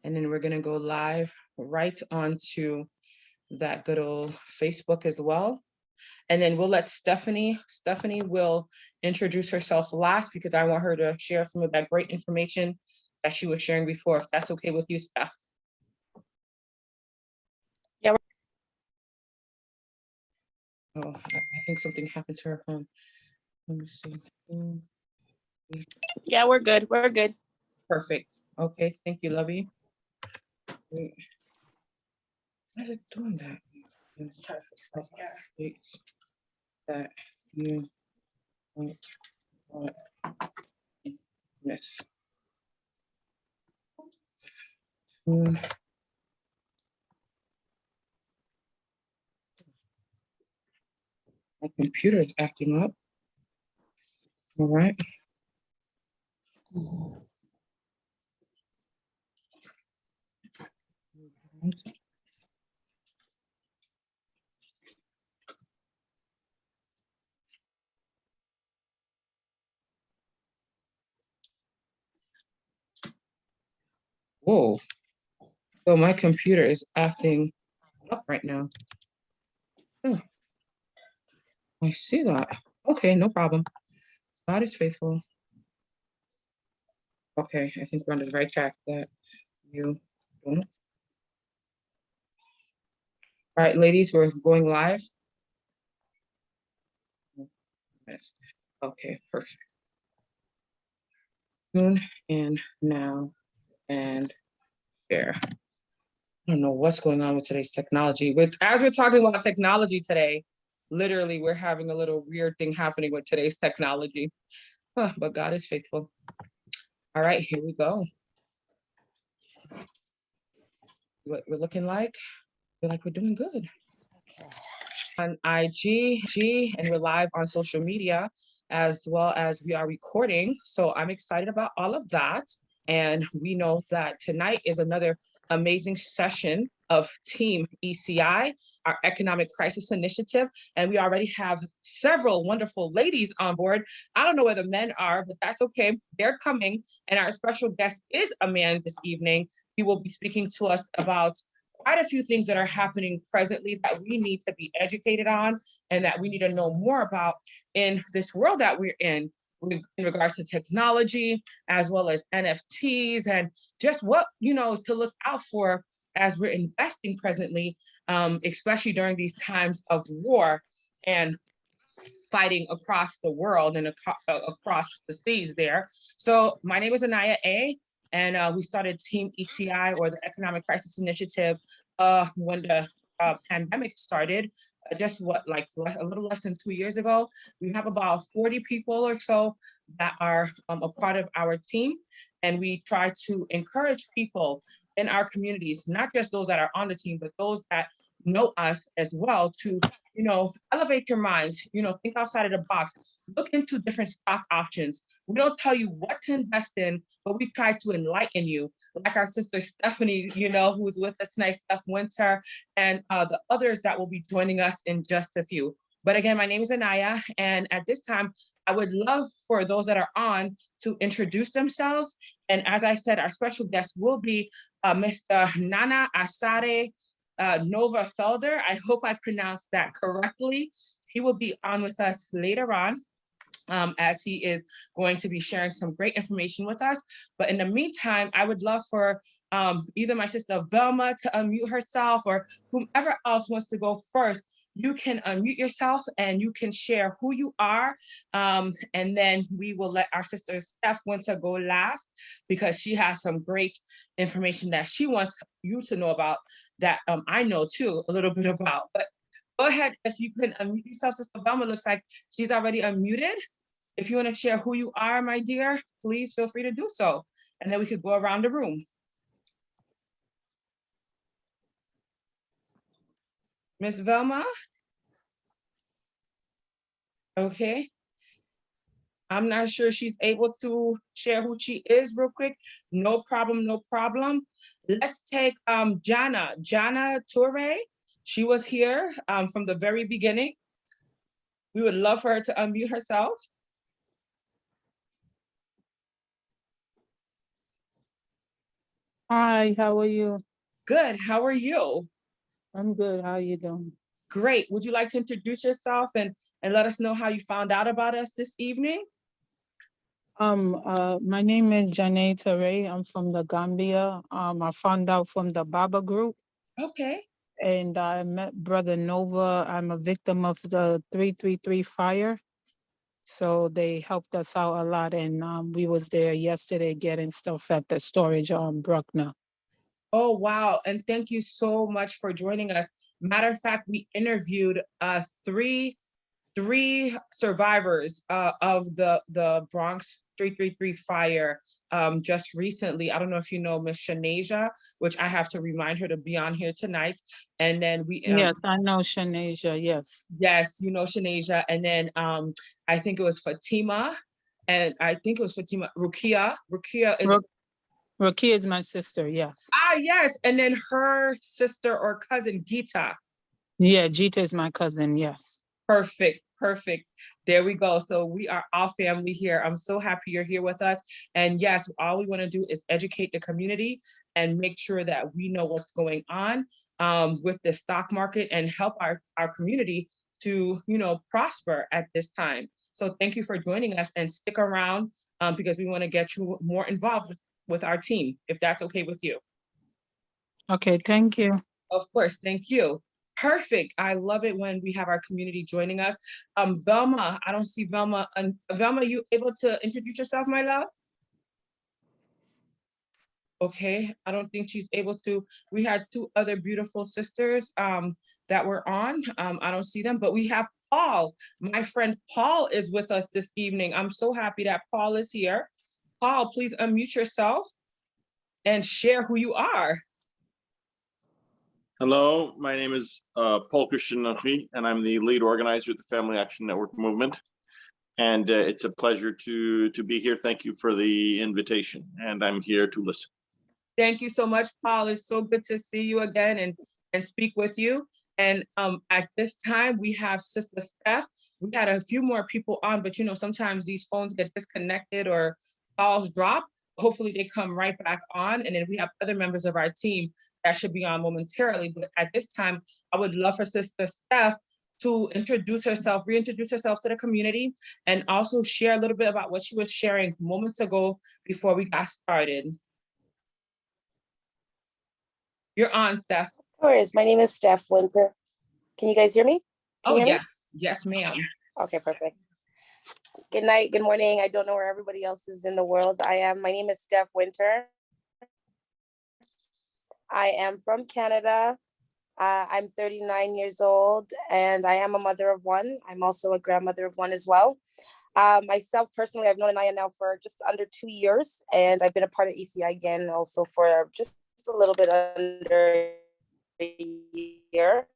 And then we're gonna go live right onto that good old Facebook as well. And then we'll let Stephanie will introduce herself last because I want her to share some of that great information that she was sharing before, if that's okay with you, Steph. Yeah. Oh, I think something happened to her phone. Let me see. Yeah, we're good. We're good. Perfect. Okay, thank you, Lovey. Why is it doing that? That you want this. My computer is acting up. All right. Whoa. So my computer is acting up right now. Oh, I see that. Okay, no problem. God is faithful. Okay, I think we're on the right track that you don't. All right, ladies, we're going live. Yes. Okay, perfect. Soon and now and share. I don't know what's going on with today's technology. As we're talking about technology today, literally we're having a little weird thing happening with today's technology. But God is faithful. All right, here we go. What we're looking like? Feel like we're doing good. Okay. On IG, and we're live on social media, as well as we are recording. So I'm excited about all of that. And we know that tonight is another amazing session of Team ECI, our Economic Crisis Initiative. And we already have several wonderful ladies on board. I don't know where the men are, but that's okay. They're coming. And our special guest is a man this evening. He will be speaking to us about quite a few things that are happening presently that we need to be educated on and that we need to know more about in this world that we're in regards to technology, as well as NFTs and just what, to look out for as we're investing presently, especially during these times of war and fighting across the world and across the seas there. So my name is Anaya A. And we started Team ECI, or the Economic Crisis Initiative, when the pandemic started, just a little less than 2 years ago. We have about 40 people or so that are a part of our team. And we try to encourage people in our communities, not just those that are on the team, but those that know us as well, to elevate your minds, think outside of the box, look into different stock options. We don't tell you what to invest in, but we try to enlighten you, like our sister Stephanie, who's with us tonight, Steph Winter, and the others that will be joining us in just a few. But again, my name is Anaya, and at this time, I would love for those that are on to introduce themselves. And as I said, our special guest will be Mr. Nana Asare Nova Felder. I hope I pronounced that correctly. He will be on with us later on, as he is going to be sharing some great information with us. But in the meantime, I would love for either my sister Velma to unmute herself, or whomever else wants to go first. You can unmute yourself and you can share who you are. And then we will let our sister Steph Winter go last, because she has some great information that she wants you to know about that I know too a little bit about. But go ahead, if you can unmute yourself. Sister Velma looks like she's already unmuted. If you want to share who you are, my dear, please feel free to do so. And then we could go around the room. Miss Velma? Okay. I'm not sure she's able to share who she is real quick. No problem, no problem. Let's take Jana Toure. She was here from the very beginning. We would love for her to unmute herself. Hi, how are you? Good. How are you? I'm good. How are you doing? Great. Would you like to introduce yourself and let us know how you found out about us this evening? My name is Janae Ture. I'm from the Gambia. I found out from the Baba group Okay. and I met Brother Nova. I'm a victim of the 333 fire. So they helped us out a lot and we was there yesterday getting stuff at the storage on Bruckner. Oh, wow. And thank you so much for joining us. Matter of fact, we interviewed three survivors of the Bronx 333 fire just recently. I don't know if you know Miss Shanasia, which I have to remind her to be on here tonight. And then we Yes, I know Shanasia, yes. yes, you know Shanasia. And then I think it was Fatima, and I think it was Fatima Rukia. Rukia is Ro- Rokia is my sister, yes. yes, and then her sister or cousin Gita. Yeah, Jita is my cousin, yes. Perfect, perfect. There we go. So we are all family here. I'm so happy you're here with us. And yes, all we want to do is educate the community and make sure that we know what's going on with the stock market and help our community to, prosper at this time. So thank you for joining us and stick around because we want to get you more involved with our team, if that's okay with you. Okay, thank you. Of course, thank you. Perfect. I love it when we have our community joining us. Velma, I don't see Velma. Velma, you able to introduce yourself, my love? Okay, I don't think she's able to. We had two other beautiful sisters that were on. I don't see them, but we have Paul. My friend Paul is with us this evening. I'm so happy that Paul is here. Paul, please unmute yourself and share who you are. Hello, my name is Paul Christian Henry, and I'm the lead organizer of the Family Action Network movement. And it's a pleasure to be here. Thank you for the invitation, and I'm here to listen. Thank you so much, Paul. It's so good to see you again and speak with you. And at this time, we have Sister Steph. We had a few more people on, but sometimes these phones get disconnected or calls drop. Hopefully they come right back on. And then we have other members of our team that should be on momentarily. But at this time, I would love for Sister Steph to reintroduce herself to the community, and also share a little bit about what she was sharing moments ago before we got started. You're on, Steph. Of course. My name is Steph Winter. Can you guys hear me? Can you hear yes. Me? Yes, ma'am. Okay, perfect. Good night, good morning. I don't know where everybody else is in the world. My name is Steph Winter. I am from Canada. I'm 39 years old and I am a mother of one. I'm also a grandmother of one as well. Myself personally, I've known Anaya now for just under 2 years, and I've been a part of ECI again also for just a little bit under a year.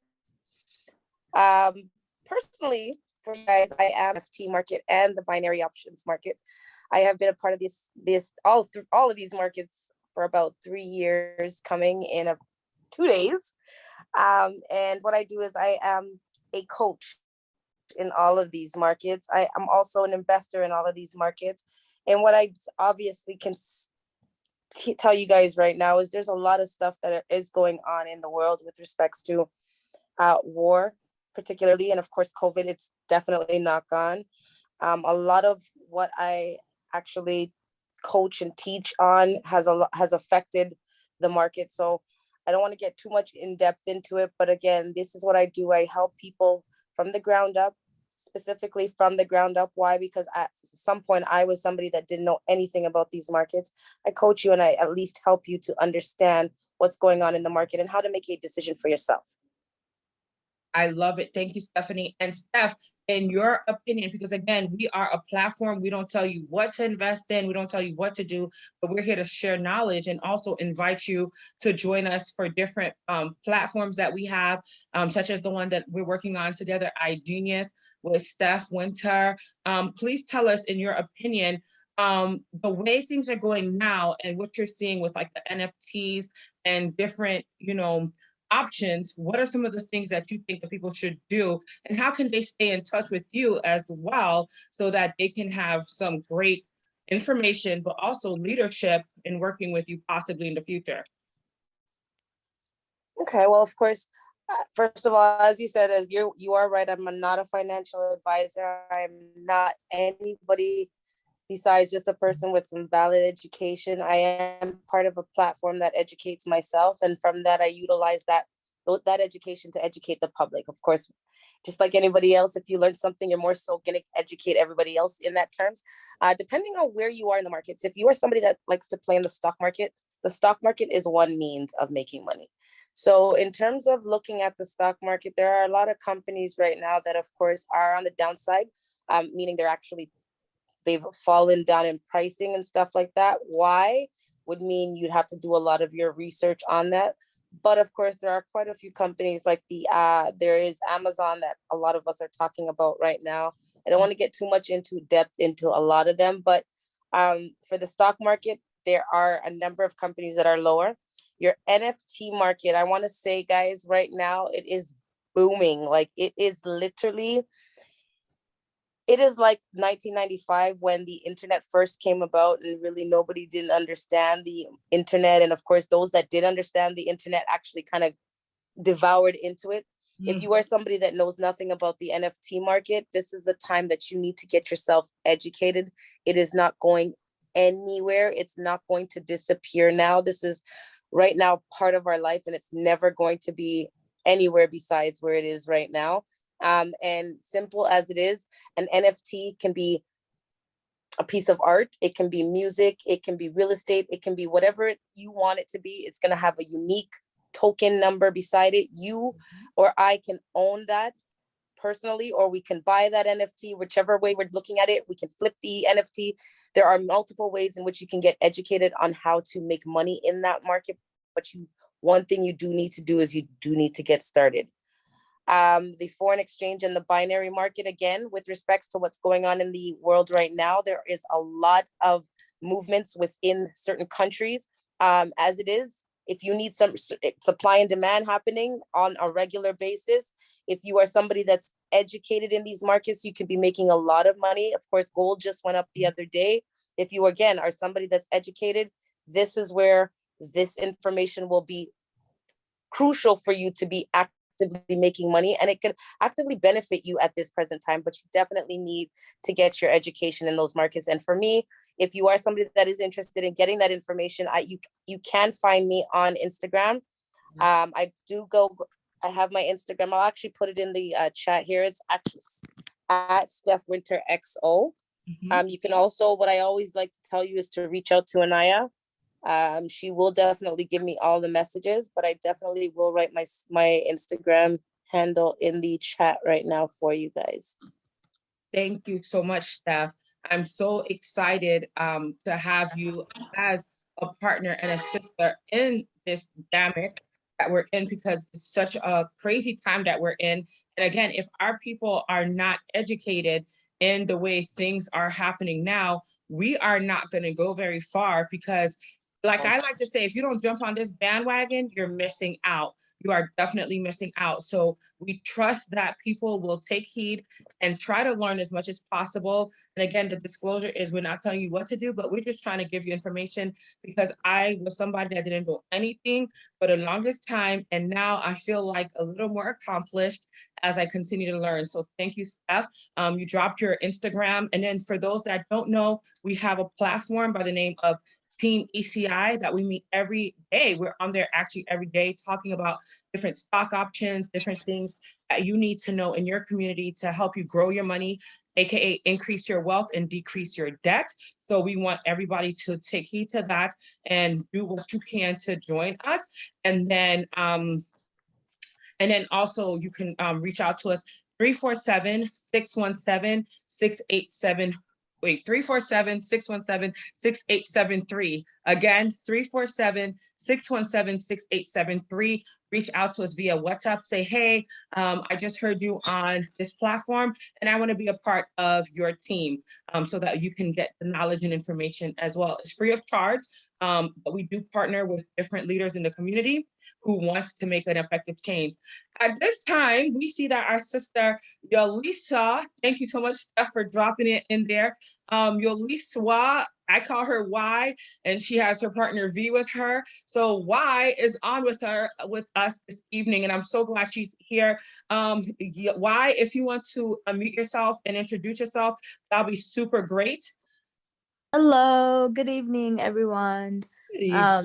Personally, for you guys, I am FT market and the binary options market. I have been a part of all of these markets for about 3 years, coming in 2 days. And what I do is I am a coach in all of these markets. I am also an investor in all of these markets. And what I obviously can tell you guys right now is there's a lot of stuff that is going on in the world with respects to war, particularly, and of course COVID. It's definitely not gone. A lot of what I actually coach and teach on has affected the market. So I don't want to get too much in depth into it, but again, this is what I do. I help people from the ground up, specifically from the ground up. Why? Because at some point I was somebody that didn't know anything about these markets. I coach you and I at least help you to understand what's going on in the market and how to make a decision for yourself. I love it. Thank you, Stephanie. And Steph, in your opinion, because again, we are a platform, we don't tell you what to invest in, we don't tell you what to do, but we're here to share knowledge and also invite you to join us for different platforms that we have, such as the one that we're working on together, iGenius, with Steph Winter. Please tell us, in your opinion, the way things are going now and what you're seeing with like the NFTs and different, options. What are some of the things that you think that people should do, and how can they stay in touch with you as well so that they can have some great information, but also leadership in working with you possibly in the future. Okay, well, of course, first of all, as you said, as you are right, I'm not a financial advisor. I'm not anybody besides just a person with some valid education. I am part of a platform that educates myself, and from that, I utilize that education to educate the public. Of course, just like anybody else, if you learn something, you're more so going to educate everybody else in that terms. Depending on where you are in the markets, if you are somebody that likes to play in the stock market is one means of making money. So in terms of looking at the stock market, there are a lot of companies right now that, of course, are on the downside, meaning they've fallen down in pricing and stuff like that. Why? Would mean you'd have to do a lot of your research on that. But of course, there are quite a few companies like there is Amazon that a lot of us are talking about right now. I don't want to get too much into depth into a lot of them, but for the stock market, there are a number of companies that are lower. Your NFT market, I want to say, guys, right now, it is booming. Like it is like 1995 when the internet first came about and really nobody didn't understand the internet. And of course, those that did understand the internet actually kind of devoured into it. If you are somebody that knows nothing about the NFT market, this is the time that you need to get yourself educated. It is not going anywhere. It's not going to disappear now. This is right now part of our life, and it's never going to be anywhere besides where it is right now. And simple as it is, an NFT can be a piece of art, it can be music, it can be real estate, it can be whatever you want it to be. It's going to have a unique token number beside it. You or I can own that personally, or we can buy that NFT, whichever way we're looking at it. We can flip the NFT. There are multiple ways in which you can get educated on how to make money in that market. But one thing you do need to do is you do need to get started. The foreign exchange and the binary market, again, with respects to what's going on in the world right now, there is a lot of movements within certain countries. As it is, if you need some supply and demand happening on a regular basis, if you are somebody that's educated in these markets, you can be making a lot of money. Of course, gold just went up the other day. If you, again, are somebody that's educated, this is where this information will be crucial for you to be actively making money, and it can actively benefit you at this present time, but you definitely need to get your education in those markets. And for me, if you are somebody that is interested in getting that information, you can find me on Instagram. I have my Instagram. I'll actually put it in the chat here. It's actually at Steph Winter XO. You can also, what I always like to tell you is to reach out to Anaya. She will definitely give me all the messages, but I definitely will write my Instagram handle in the chat right now for you guys. Thank you so much, Steph. I'm so excited to have you as a partner and a sister in this dynamic that we're in, because it's such a crazy time that we're in. And again, if our people are not educated in the way things are happening now, we are not going to go very far, because like I like to say, if you don't jump on this bandwagon, you're missing out. You are definitely missing out. So we trust that people will take heed and try to learn as much as possible. And again, the disclosure is we're not telling you what to do, but we're just trying to give you information, because I was somebody that didn't know anything for the longest time. And now I feel like a little more accomplished as I continue to learn. So thank you, Steph. You dropped your Instagram. And then for those that don't know, we have a platform by the name of Team ECI that we meet every day. We're on there actually every day talking about different stock options, different things that you need to know in your community to help you grow your money, AKA increase your wealth and decrease your debt. So we want everybody to take heed to that and do what you can to join us. And then also you can reach out to us 347-617-687. Wait, 347-617-6873. Again, 347-617-6873. Reach out to us via WhatsApp. Say, hey, I just heard you on this platform and I want to be a part of your team, so that you can get the knowledge and information as well. It's free of charge, but we do partner with different leaders in the community who wants to make an effective change. At this time, we see that our sister Yolisa, thank you so much, Steph, for dropping it in there. Yolisa I call her Y, and she has her partner V with her. So Y is on with us this evening, and I'm so glad she's here. Y, if you want to unmute yourself and introduce yourself, that'll be super great. Hello, good evening, everyone.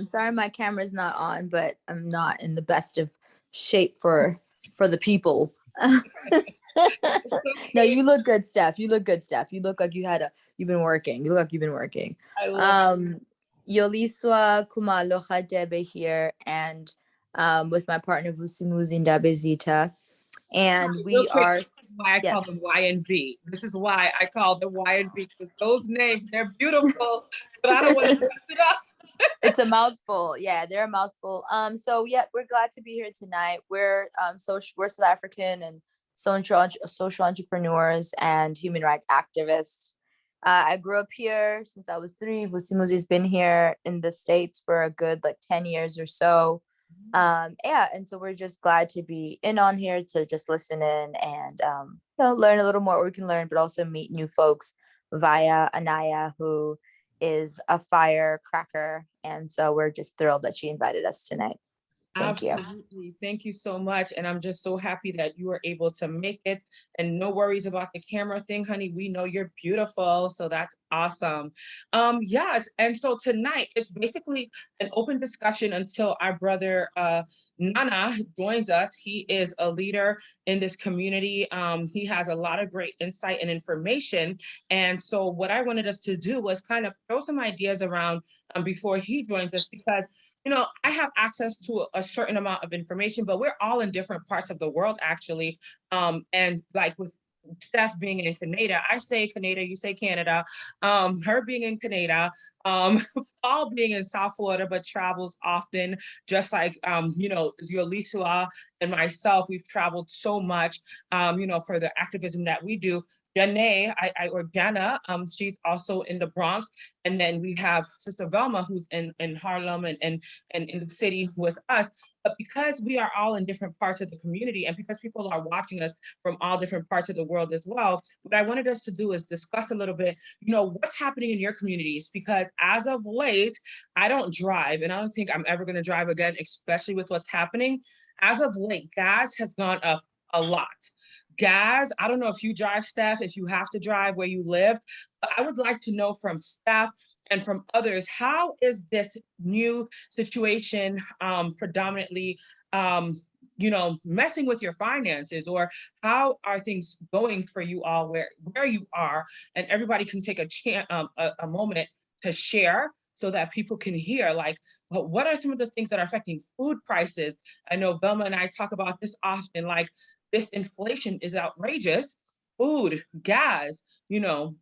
Sorry my camera's not on, but I'm not in the best of shape for the people. No, you look good, Steph. You look good, Steph. You look like you've been working. You look like you've been working. I love Yoliswa Kumaloha Debe here, and with my partner Vusimuzi Ndabezita. And we are why I call them Y and V. This is why I call them Y and V, because those names, they're beautiful, but I don't want to mess it up. It's a mouthful. Yeah, they're a mouthful. So yeah, we're glad to be here tonight. We're we're South African and social entrepreneurs and human rights activists. I grew up here since I was 3. Vusimuzi's been here in the States for a good 10 years or so. Yeah, and so we're just glad to be in on here to just listen in and learn a little more what we can learn, but also meet new folks via Anaya, who is a firecracker, and so we're just thrilled that she invited us tonight. Thank you. Absolutely. Thank you so much. And I'm just so happy that you were able to make it. And no worries about the camera thing, honey. We know you're beautiful. So that's awesome. Yes. And so tonight it's basically an open discussion until our brother Nana joins us. He is a leader in this community. He has a lot of great insight and information. And so what I wanted us to do was kind of throw some ideas around before he joins us, because I have access to a certain amount of information, but we're all in different parts of the world, actually. And like with Steph being in Canada, I say Canada, you say Canada. Her being in Canada, Paul being in South Florida, but travels often, just like, Yoliswa and myself, we've traveled so much, for the activism that we do. Janae, or Jana, she's also in the Bronx. And then we have Sister Velma, who's in Harlem and in the city with us. But because we are all in different parts of the community, and because people are watching us from all different parts of the world as well, what I wanted us to do is discuss a little bit, what's happening in your communities. Because as of late, I don't drive, and I don't think I'm ever going to drive again, especially with what's happening. As of late, gas has gone up a lot. Gas, I don't know if you drive, Steph, if you have to drive where you live, but I would like to know from Steph and from others, how is this new situation predominantly, messing with your finances, or how are things going for you all where you are? And everybody can take a moment to share so that people can hear, what are some of the things that are affecting food prices? I know Velma and I talk about this often, this inflation is outrageous. Food, gas,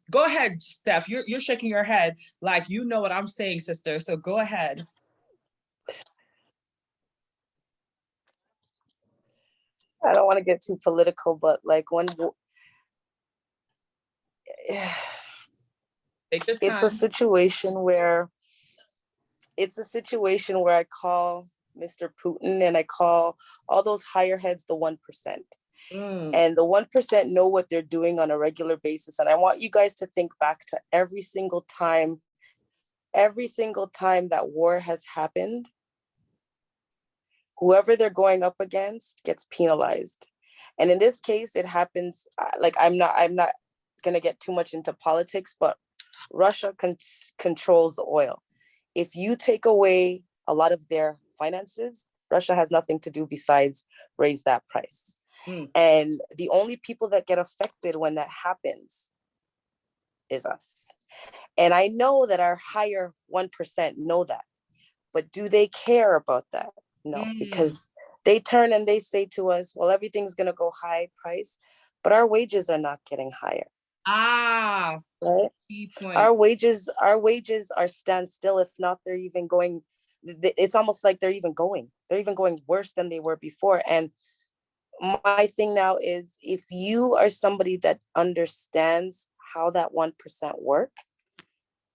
go ahead, Steph. You're shaking your head like you know what I'm saying, sister. So go ahead. I don't want to get too political, but it's a situation where I call Mr. Putin and I call all those higher heads the 1%. And the 1% know what they're doing on a regular basis. And I want you guys to think back to every single time that war has happened, whoever they're going up against gets penalized. And in this case, it happens, I'm not gonna get too much into politics, but Russia controls the oil. If you take away a lot of their finances, Russia has nothing to do besides raise that price. And the only people that get affected when that happens is us. And I know that our higher 1% know that, but do they care about that? No, because they turn and they say to us, well, everything's going to go high price, but our wages are not getting higher. Right? Key point. Our wages are standstill. If not, they're even going, it's almost like they're even going worse than they were before. And my thing now is, if you are somebody that understands how that 1% work,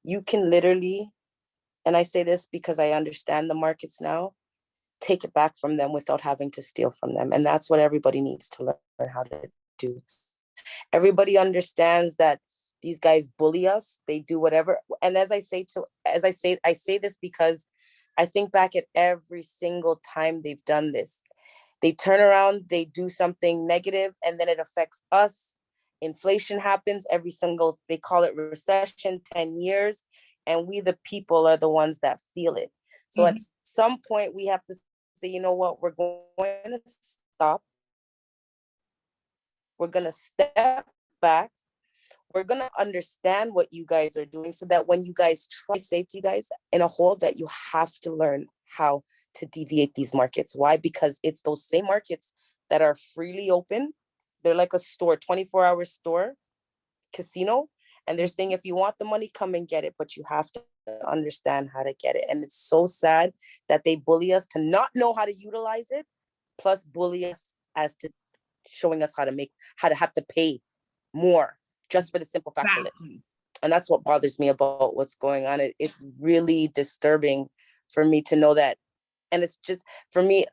you can literally, and I say this because I understand the markets now, take it back from them without having to steal from them. And that's what everybody needs to learn how to do. Everybody understands that these guys bully us. They do whatever. And I say this because I think back at every single time they've done this. They turn around, they do something negative, and then it affects us. Inflation happens they call it recession, 10 years, and we, the people, are the ones that feel it. So at some point, we have to say, you know what, we're going to stop. We're going to step back. We're going to understand what you guys are doing so that when you guys try to say to you guys in a whole that you have to learn how to deviate these markets. Why? Because it's those same markets that are freely open. They're like a store, 24-hour store, casino. And they're saying, if you want the money, come and get it, but you have to understand how to get it. And it's so sad that they bully us to not know how to utilize it, plus bully us as to showing us how to have to pay more just for the simple fact of it. And that's what bothers me about what's going on. It's really disturbing for me to know that. And it's just, for me,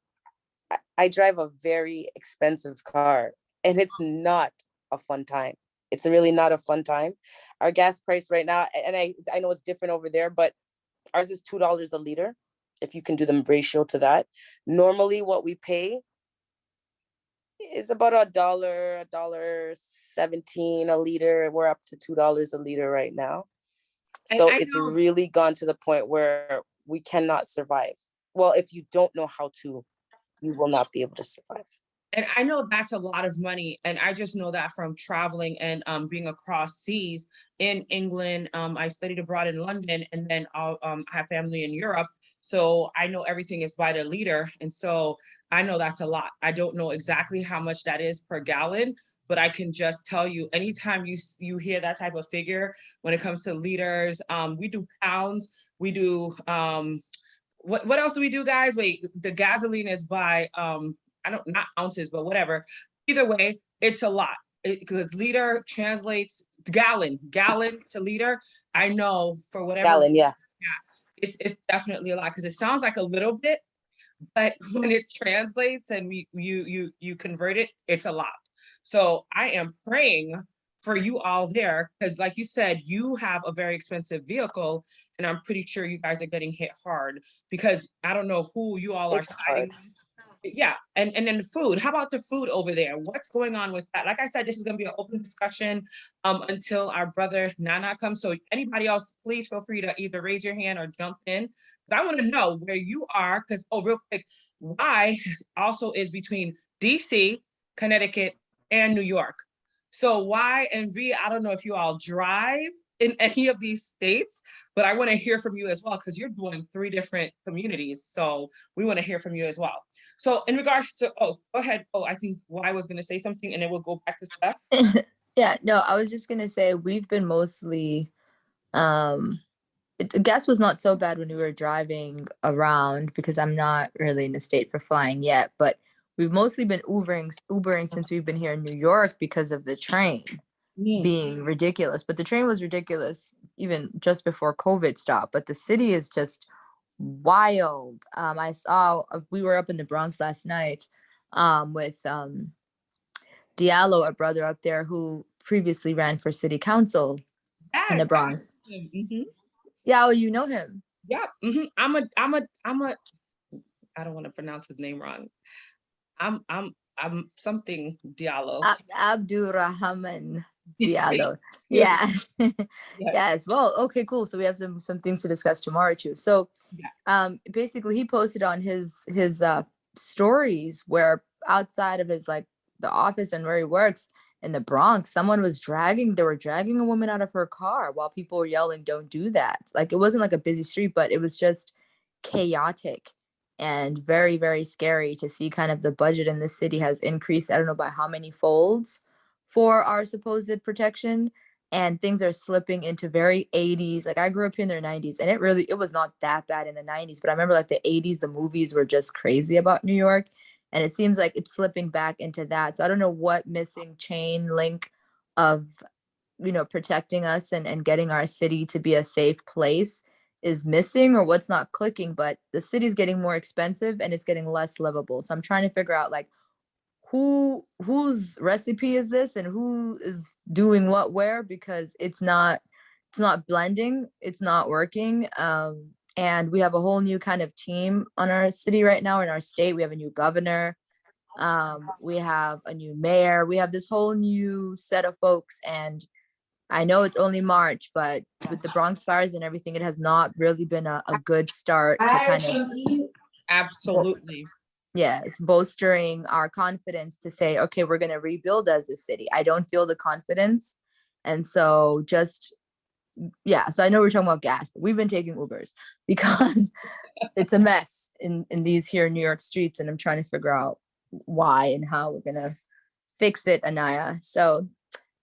I drive a very expensive car, and it's not a fun time. It's really not a fun time. Our gas price right now, and I know it's different over there, but ours is $2 a liter, if you can do the ratio to that. Normally what we pay is about $1.17 a liter. We're up to $2 a liter right now. So it's really gone to the point where we cannot survive. Well, if you don't know how to, you will not be able to survive. And I know that's a lot of money. And I just know that from traveling and being across seas in England. I studied abroad in London, and then I have family in Europe. So I know everything is by the liter. And so I know that's a lot. I don't know exactly how much that is per gallon, but I can just tell you, anytime you hear that type of figure, when it comes to liters, we do pounds, we do, what else do we do, guys? Wait, the gasoline is by, not ounces, but whatever. Either way, it's a lot because liter translates gallon to liter. I know for whatever gallon, yes. Yeah, it's definitely a lot because it sounds like a little bit, but when it translates and you convert it, it's a lot. So I am praying for you all there because, like you said, you have a very expensive vehicle, and I'm pretty sure you guys are getting hit hard because I don't know who you all are siding with. Yeah, and then the food. How about the food over there? What's going on with that? Like I said, this is going to be an open discussion until our brother Nana comes. So anybody else, please feel free to either raise your hand or jump in, because I want to know where you are. Because real quick, Y also is between DC, Connecticut, and New York. So Y and V, I don't know if you all drive in any of these states, but I want to hear from you as well because you're doing 3 different communities. So we want to hear from you as well. So in regards to, go ahead. I think Y was going to say something, and then we'll go back to Steph. Yeah, no, I was just going to say we've been mostly, the gas was not so bad when we were driving around because I'm not really in the state for flying yet, but we've mostly been Ubering since we've been here in New York because of the train being ridiculous. But the train was ridiculous even just before COVID stopped. But the city is just wild. I saw we were up in the Bronx last night with Diallo, a brother up there who previously ran for city council in the Bronx. Mm-hmm. Yeah, you know him. Yeah. Mm-hmm. I'm a I don't want to pronounce his name wrong. I'm something Diallo. Abdurrahman Diallo. Yeah. Yes. Well, okay, cool. So we have some things to discuss tomorrow too. So basically he posted on his stories where outside of his like the office and where he works in the Bronx, they were dragging a woman out of her car while people were yelling, "Don't do that." Like it wasn't like a busy street, but it was just chaotic and very, very scary to see kind of the budget in this city has increased. I don't know by how many folds for our supposed protection, and things are slipping into very 80s. Like I grew up in the 90s, and it was not that bad in the 90s, but I remember like the 80s, the movies were just crazy about New York. And it seems like it's slipping back into that. So I don't know what missing chain link of, protecting us and getting our city to be a safe place is missing or what's not clicking, but the city's getting more expensive and it's getting less livable. So I'm trying to figure out like whose recipe is this and who is doing what where, because it's not blending, it's not working. And we have a whole new kind of team on our city right now. In our state, we have a new governor, we have a new mayor, we have this whole new set of folks. And I know it's only March, but with the Bronx fires and everything, it has not really been a good start to kind of Absolutely. yes, bolstering our confidence to say, okay, we're going to rebuild as a city. I don't feel the confidence. And so just, yeah, so I know we're talking about gas, but we've been taking Ubers because it's a mess in these here New York streets. And I'm trying to figure out why and how we're going to fix it, Anaya. So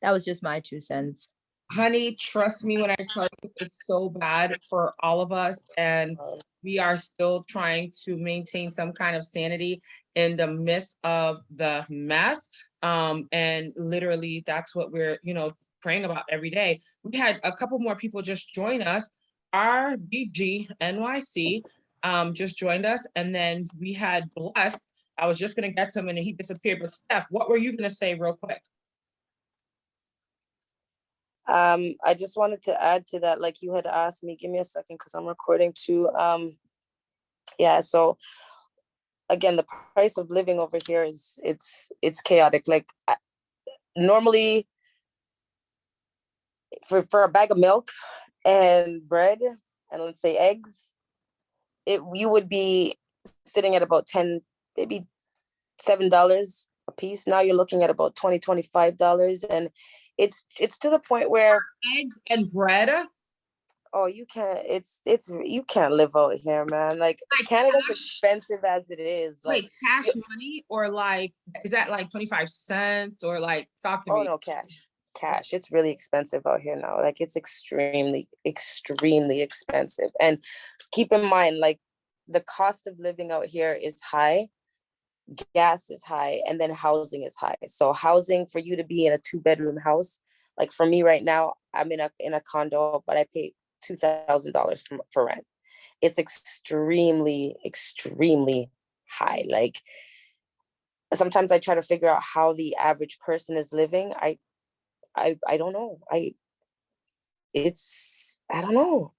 that was just my 2 cents. Honey, trust me when I tell you, it's so bad for all of us. And we are still trying to maintain some kind of sanity in the midst of the mess. And literally that's what we're, praying about every day. We had a couple more people just join us. RBG NYC just joined us. And then we had Blessed. I was just gonna get to him and he disappeared. But Steph, what were you gonna say real quick? I just wanted to add to that, like you had asked me, give me a second because I'm recording too. Yeah, so again, the price of living over here is it's chaotic. Like normally for a bag of milk and bread and let's say eggs, you would be sitting at about 10, maybe $7 a piece. Now you're looking at about $25. And it's to the point where eggs and bread. Oh, you can't. You can't live out here, man. Like Canada's cash? Expensive as it is. Like wait, cash money or like is that like 25 cents or like talk to me? Oh no, cash. It's really expensive out here now. Like it's extremely expensive. And keep in mind, like the cost of living out here is high. Gas is high, and then housing is high. So housing, for you to be in a 2-bedroom house, like for me right now, I'm in a condo, but I pay $2,000 for rent. It's extremely high. Like sometimes I try to figure out how the average person is living. I don't know. I don't know.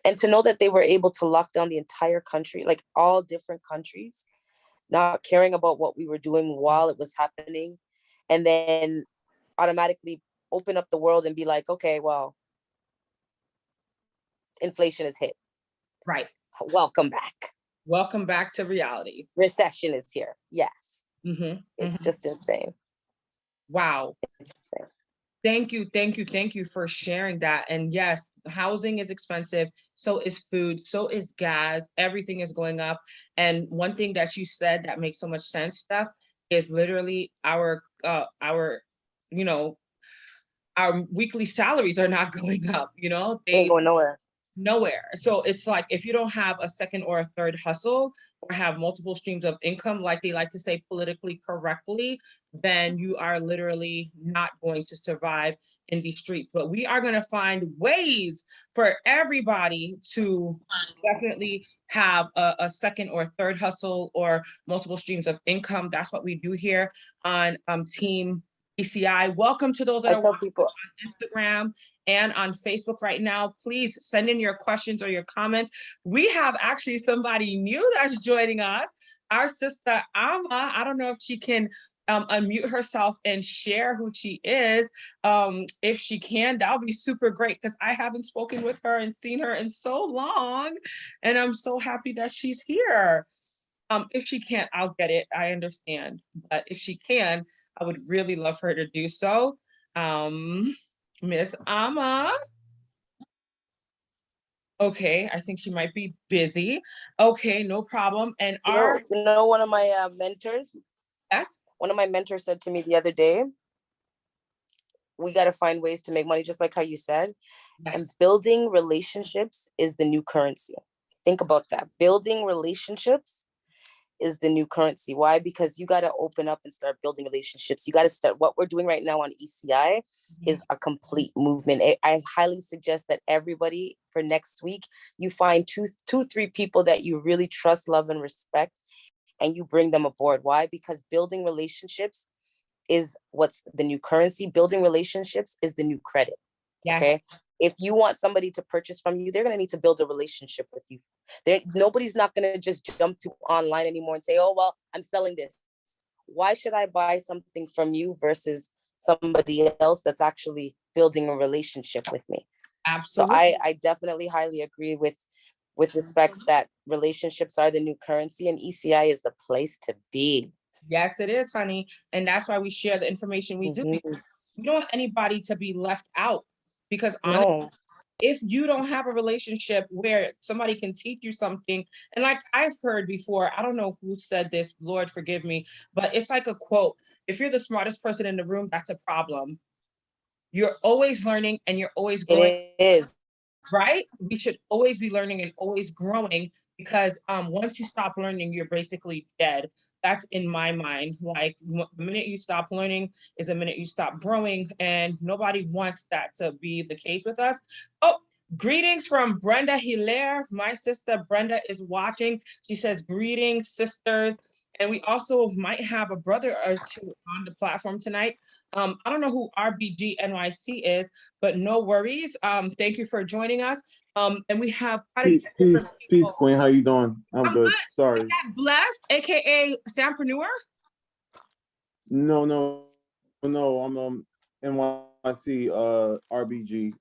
And to know that they were able to lock down the entire country, like all different countries, not caring about what we were doing while it was happening, and then automatically open up the world and be like, okay, well, inflation is hit. Right. Welcome back. Welcome back to reality. Recession is here. Yes. Mm-hmm. It's just insane. Wow. It's insane. Thank you for sharing that. And yes, housing is expensive. So is food. So is gas. Everything is going up. And one thing that you said that makes so much sense, Steph, is literally our weekly salaries are not going up. They ain't going nowhere. So it's like if you don't have a second or a third hustle or have multiple streams of income, like they like to say politically correctly, then you are literally not going to survive in these streets. But we are going to find ways for everybody to definitely have a second or third hustle or multiple streams of income. That's what we do here on Team ECI. Welcome to those that are watching on Instagram and on Facebook right now. Please send in your questions or your comments. We have actually somebody new that's joining us. Our sister Ama. I don't know if she can unmute herself and share who she is. If she can, that would be super great because I haven't spoken with her and seen her in so long. And I'm so happy that she's here. If she can't, I'll get it. I understand. But if she can, I would really love her to do so. Miss Ama. Okay, I think she might be busy. Okay, no problem. And one of my mentors, yes, one of my mentors said to me the other day, we got to find ways to make money, just like how you said. Yes. And building relationships is the new currency. Think about that. Building relationships is the new currency. Why? Because you got to open up and start building relationships. You got to start. What we're doing right now on ECI is a complete movement. I highly suggest that everybody for next week, you find two, 3 people that you really trust, love, and respect, and you bring them aboard. Why? Because building relationships is what's the new currency. Building relationships is the new credit. Yes. Okay. If you want somebody to purchase from you, they're going to need to build a relationship with you. Nobody's not going to just jump to online anymore and say, oh, well, I'm selling this. Why should I buy something from you versus somebody else that's actually building a relationship with me? Absolutely. So I definitely highly agree with respects that relationships are the new currency, and ECI is the place to be. Yes, it is, honey. And that's why we share the information we do. We don't want anybody to be left out, because honestly, if you don't have a relationship where somebody can teach you something, and like I've heard before, I don't know who said this, Lord forgive me, but it's like a quote: if you're the smartest person in the room, that's a problem. You're always learning and you're always growing. It is. Right? We should always be learning and always growing, because once you stop learning, you're basically dead. That's in my mind. Like the minute you stop learning is the minute you stop growing, and nobody wants that to be the case with us. Oh, greetings from Brenda Hilaire. My sister Brenda is watching. She says, greetings, sisters. And we also might have a brother or two on the platform tonight. I don't know who RBG NYC is, but no worries. Thank you for joining us. And we have quite a different peace, Queen. How you doing? I'm good. Sorry. Is that Blessed, aka Sampreneur? No. I'm NYC RBG.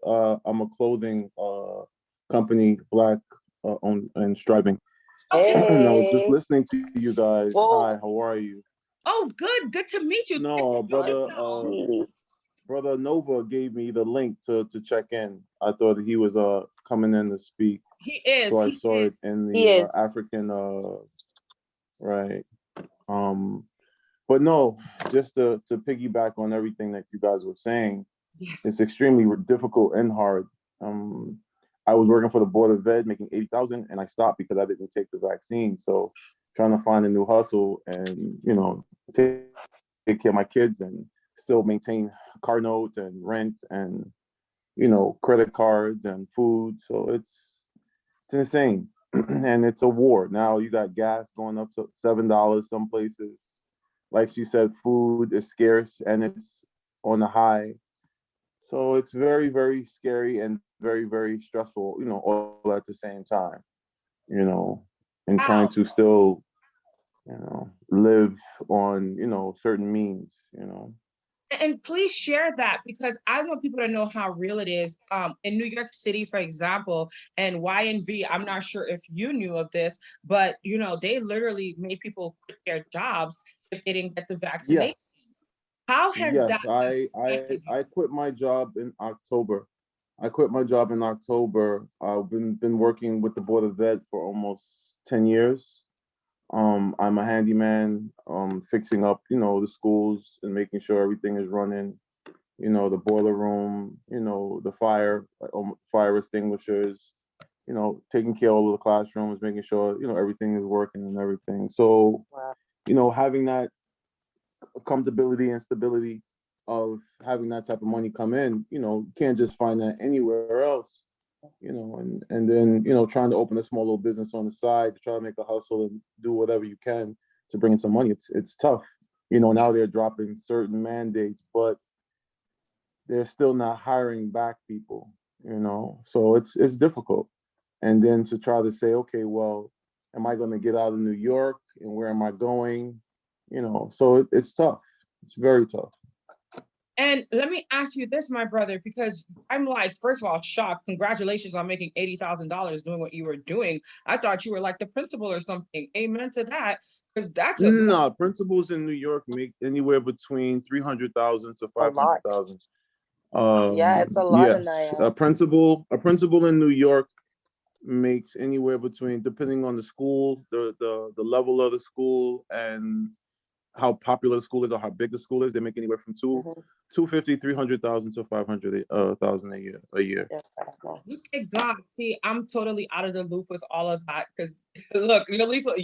I'm a clothing company, Black owned and striving. Hey. And I was just listening to you guys. Whoa. Hi, how are you? Oh, good to meet you. No, brother Nova gave me the link to check in. I thought he was coming in to speak. He is. So I saw it in the African right. But no, just to piggyback on everything that you guys were saying, yes, it's extremely difficult and hard. I was working for the Board of Ed, making $80,000, and I stopped because I didn't take the vaccine. So trying to find a new hustle and take care of my kids and still maintain car note and rent and credit cards and food. So it's insane. And it's a war. Now you got gas going up to $7 some places. Like she said, food is scarce and it's on the high. So it's very, very scary and very, very stressful, all at the same time, and trying to still, live on, certain means, And please share that, because I want people to know how real it is. In New York City, for example, and YNV, I'm not sure if you knew of this, but they literally made people quit their jobs if they didn't get the vaccination. Yes. How has that? I quit my job in October. I've been working with the Board of Ed for almost 10 years. I'm a handyman, fixing up, the schools and making sure everything is running, the boiler room, the fire extinguishers, taking care of all of the classrooms, making sure, everything is working and everything. So, having that comfortability and stability of having that type of money come in, you can't just find that anywhere else, and then, trying to open a small little business on the side to try to make a hustle and do whatever you can to bring in some money. It's tough. Now they're dropping certain mandates, but they're still not hiring back people, so it's difficult. And then to try to say, okay, well, am I going to get out of New York and where am I going? So it's tough. It's very tough. And let me ask you this, my brother, because I'm like, first of all, shocked. Congratulations on making $80,000 doing what you were doing. I thought you were like the principal or something. Amen to that, because that's no, principals in New York make anywhere between 300,000 to 500,000. Yeah, it's a lot. Yes, a principal in New York makes anywhere between, depending on the school, the level of the school and how popular the school is or how big the school is, they make anywhere from 250, 300,000 to 500,000 a year. Look at God. See, I'm totally out of the loop with all of that, because look, at least well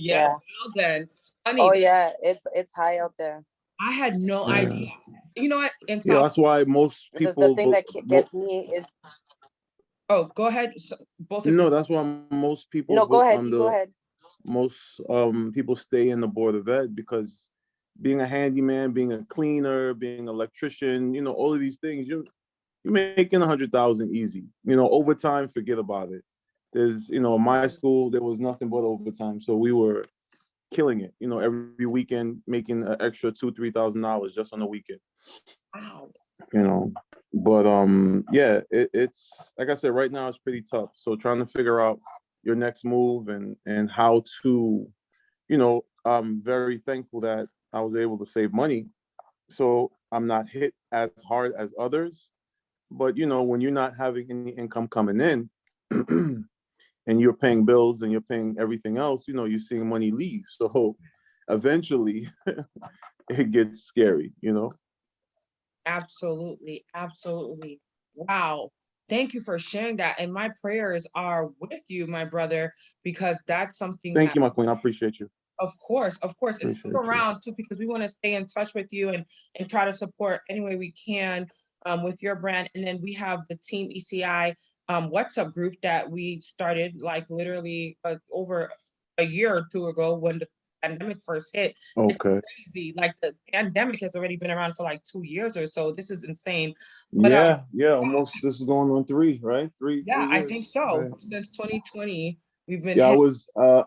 then. Honey, oh yeah, it's high out there. I had no idea. You know what? In South, that's why most people. The thing that gets me is. Oh, go ahead. Both of you. No, you. that's why most people. No, go ahead. You go ahead. most people stay in the Board of Ed because being a handyman, being a cleaner, being an electrician, all of these things, you're making 100,000 easy. Overtime, forget about it. There's, in my school, there was nothing but overtime, so we were killing it. Every weekend making an extra $2,000-3,000 just on the weekend. Wow. But yeah, it's like I said, right now it's pretty tough. So trying to figure out your next move and how to, I'm very thankful that I was able to save money, so I'm not hit as hard as others. But when you're not having any income coming in, and you're paying bills and you're paying everything else, you're seeing money leave. So eventually it gets scary. Absolutely. Absolutely. Wow. Thank you for sharing that. And my prayers are with you, my brother, because that's something Thank that, you, my queen. I appreciate you. of course, and stick Appreciate you. around too, because we want to stay in touch with you and try to support any way we can with your brand. And then we have the Team ECI WhatsApp group that we started like literally over a year or two ago when the pandemic first hit. It's Okay. crazy. Like the pandemic has already been around for like 2 years or so. This is insane. But Yeah, almost. This is going on 3, right? Three yeah, I years. think so. Right. Since 2020, we've been Yeah, hit.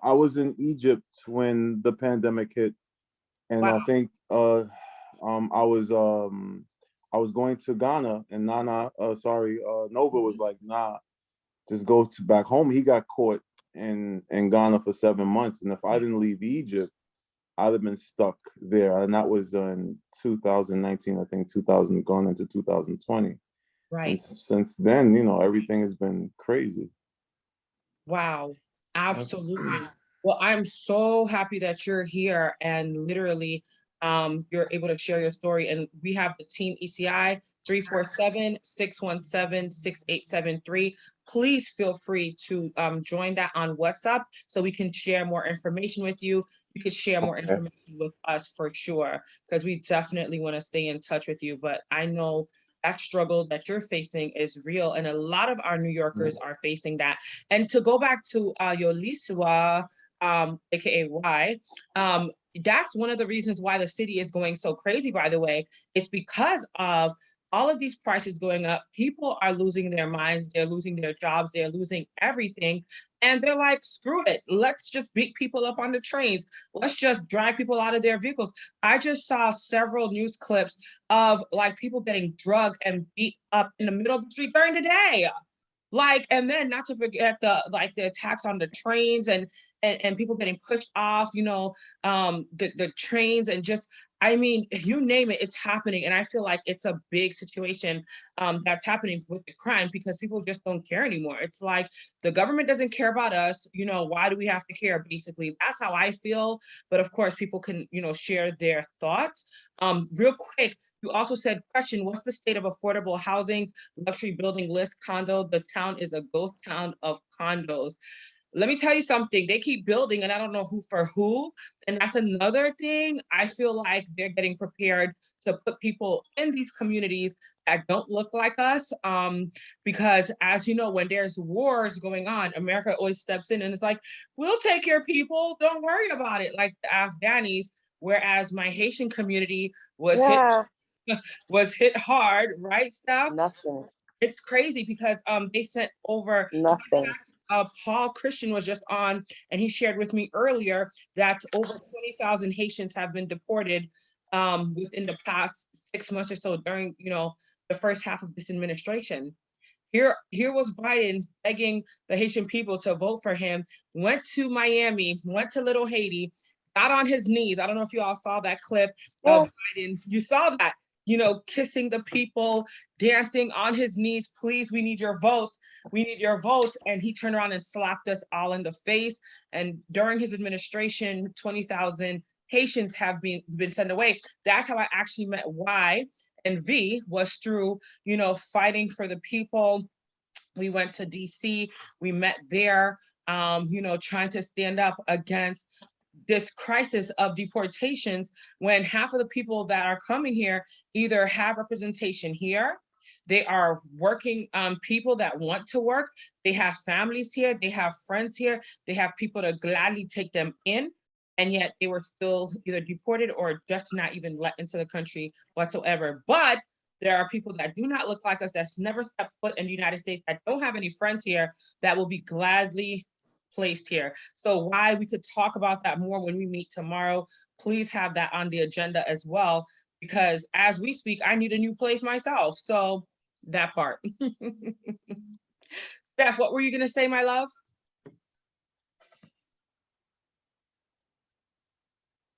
I was in Egypt when the pandemic hit, and I Wow. think I was going to Ghana, and Nova was like, nah, just go to back home. He got caught in Ghana for 7 months, and if I didn't leave Egypt, I'd have been stuck there. And that was in 2019, I think 2000 going into 2020. And Right. since then, everything has been crazy. Wow. Yep. Absolutely. Well, I'm so happy that you're here and literally you're able to share your story. And we have the Team ECI 347-617-6873. Please feel free to join that on WhatsApp so we can share more information with you. You could share more Okay. information with us for sure, because we definitely want to stay in touch with you. But I know that struggle that you're facing is real, and a lot of our New Yorkers are facing that. And to go back to Yoliswa, aka Y, that's one of the reasons why the city is going so crazy, by the way. It's because of all of these prices going up. People are losing their minds, they're losing their jobs, they're losing everything. And they're like, screw it, let's just beat people up on the trains. Let's just drag people out of their vehicles. I just saw several news clips of like people getting drugged and beat up in the middle of the street during the day. Like, and then not to forget the attacks on the trains and people getting pushed off, the trains, and just, I mean, you name it, it's happening. And I feel like it's a big situation that's happening with the crime, because people just don't care anymore. It's like the government doesn't care about us. Why do we have to care? Basically, that's how I feel. But of course, people can, share their thoughts. Real quick, you also said, question, what's the state of affordable housing, luxury building list, condo? The town is a ghost town of condos. Let me tell you something, they keep building and I don't know who for who. And that's another thing. I feel like they're getting prepared to put people in these communities that don't look like us. Because as you know, when there's wars going on, America always steps in and it's like, we'll take your people, don't worry about it, like the Afghanis. Whereas my Haitian community was Yeah, hit hard, right, Steph? nothing, It's crazy because they sent over, nothing. Paul Christian was just on, and he shared with me earlier that over 20,000 Haitians have been deported within the past 6 months or so during, the first half of this administration. Here was Biden begging the Haitian people to vote for him, went to Miami, went to Little Haiti, got on his knees. I don't know if you all saw that clip Yeah, of Biden. You saw that, kissing the people, dancing on his knees. Please, we need your votes. We need your votes. And he turned around and slapped us all in the face. And during his administration, 20,000 Haitians have been sent away. That's how I actually met Y and V, was through, fighting for the people. We went to DC, we met there, trying to stand up against this crisis of deportations when half of the people that are coming here either have representation here, They are working people that want to work. They have families here. They have friends here. They have people to gladly take them in. And yet they were still either deported or just not even let into the country whatsoever. But there are people that do not look like us, that's never stepped foot in the United States, that don't have any friends here, that will be gladly placed here. So why we could talk about that more when we meet tomorrow. Please have that on the agenda as well, because as we speak, I need a new place myself. So that part. Steph, what were you gonna say, my love?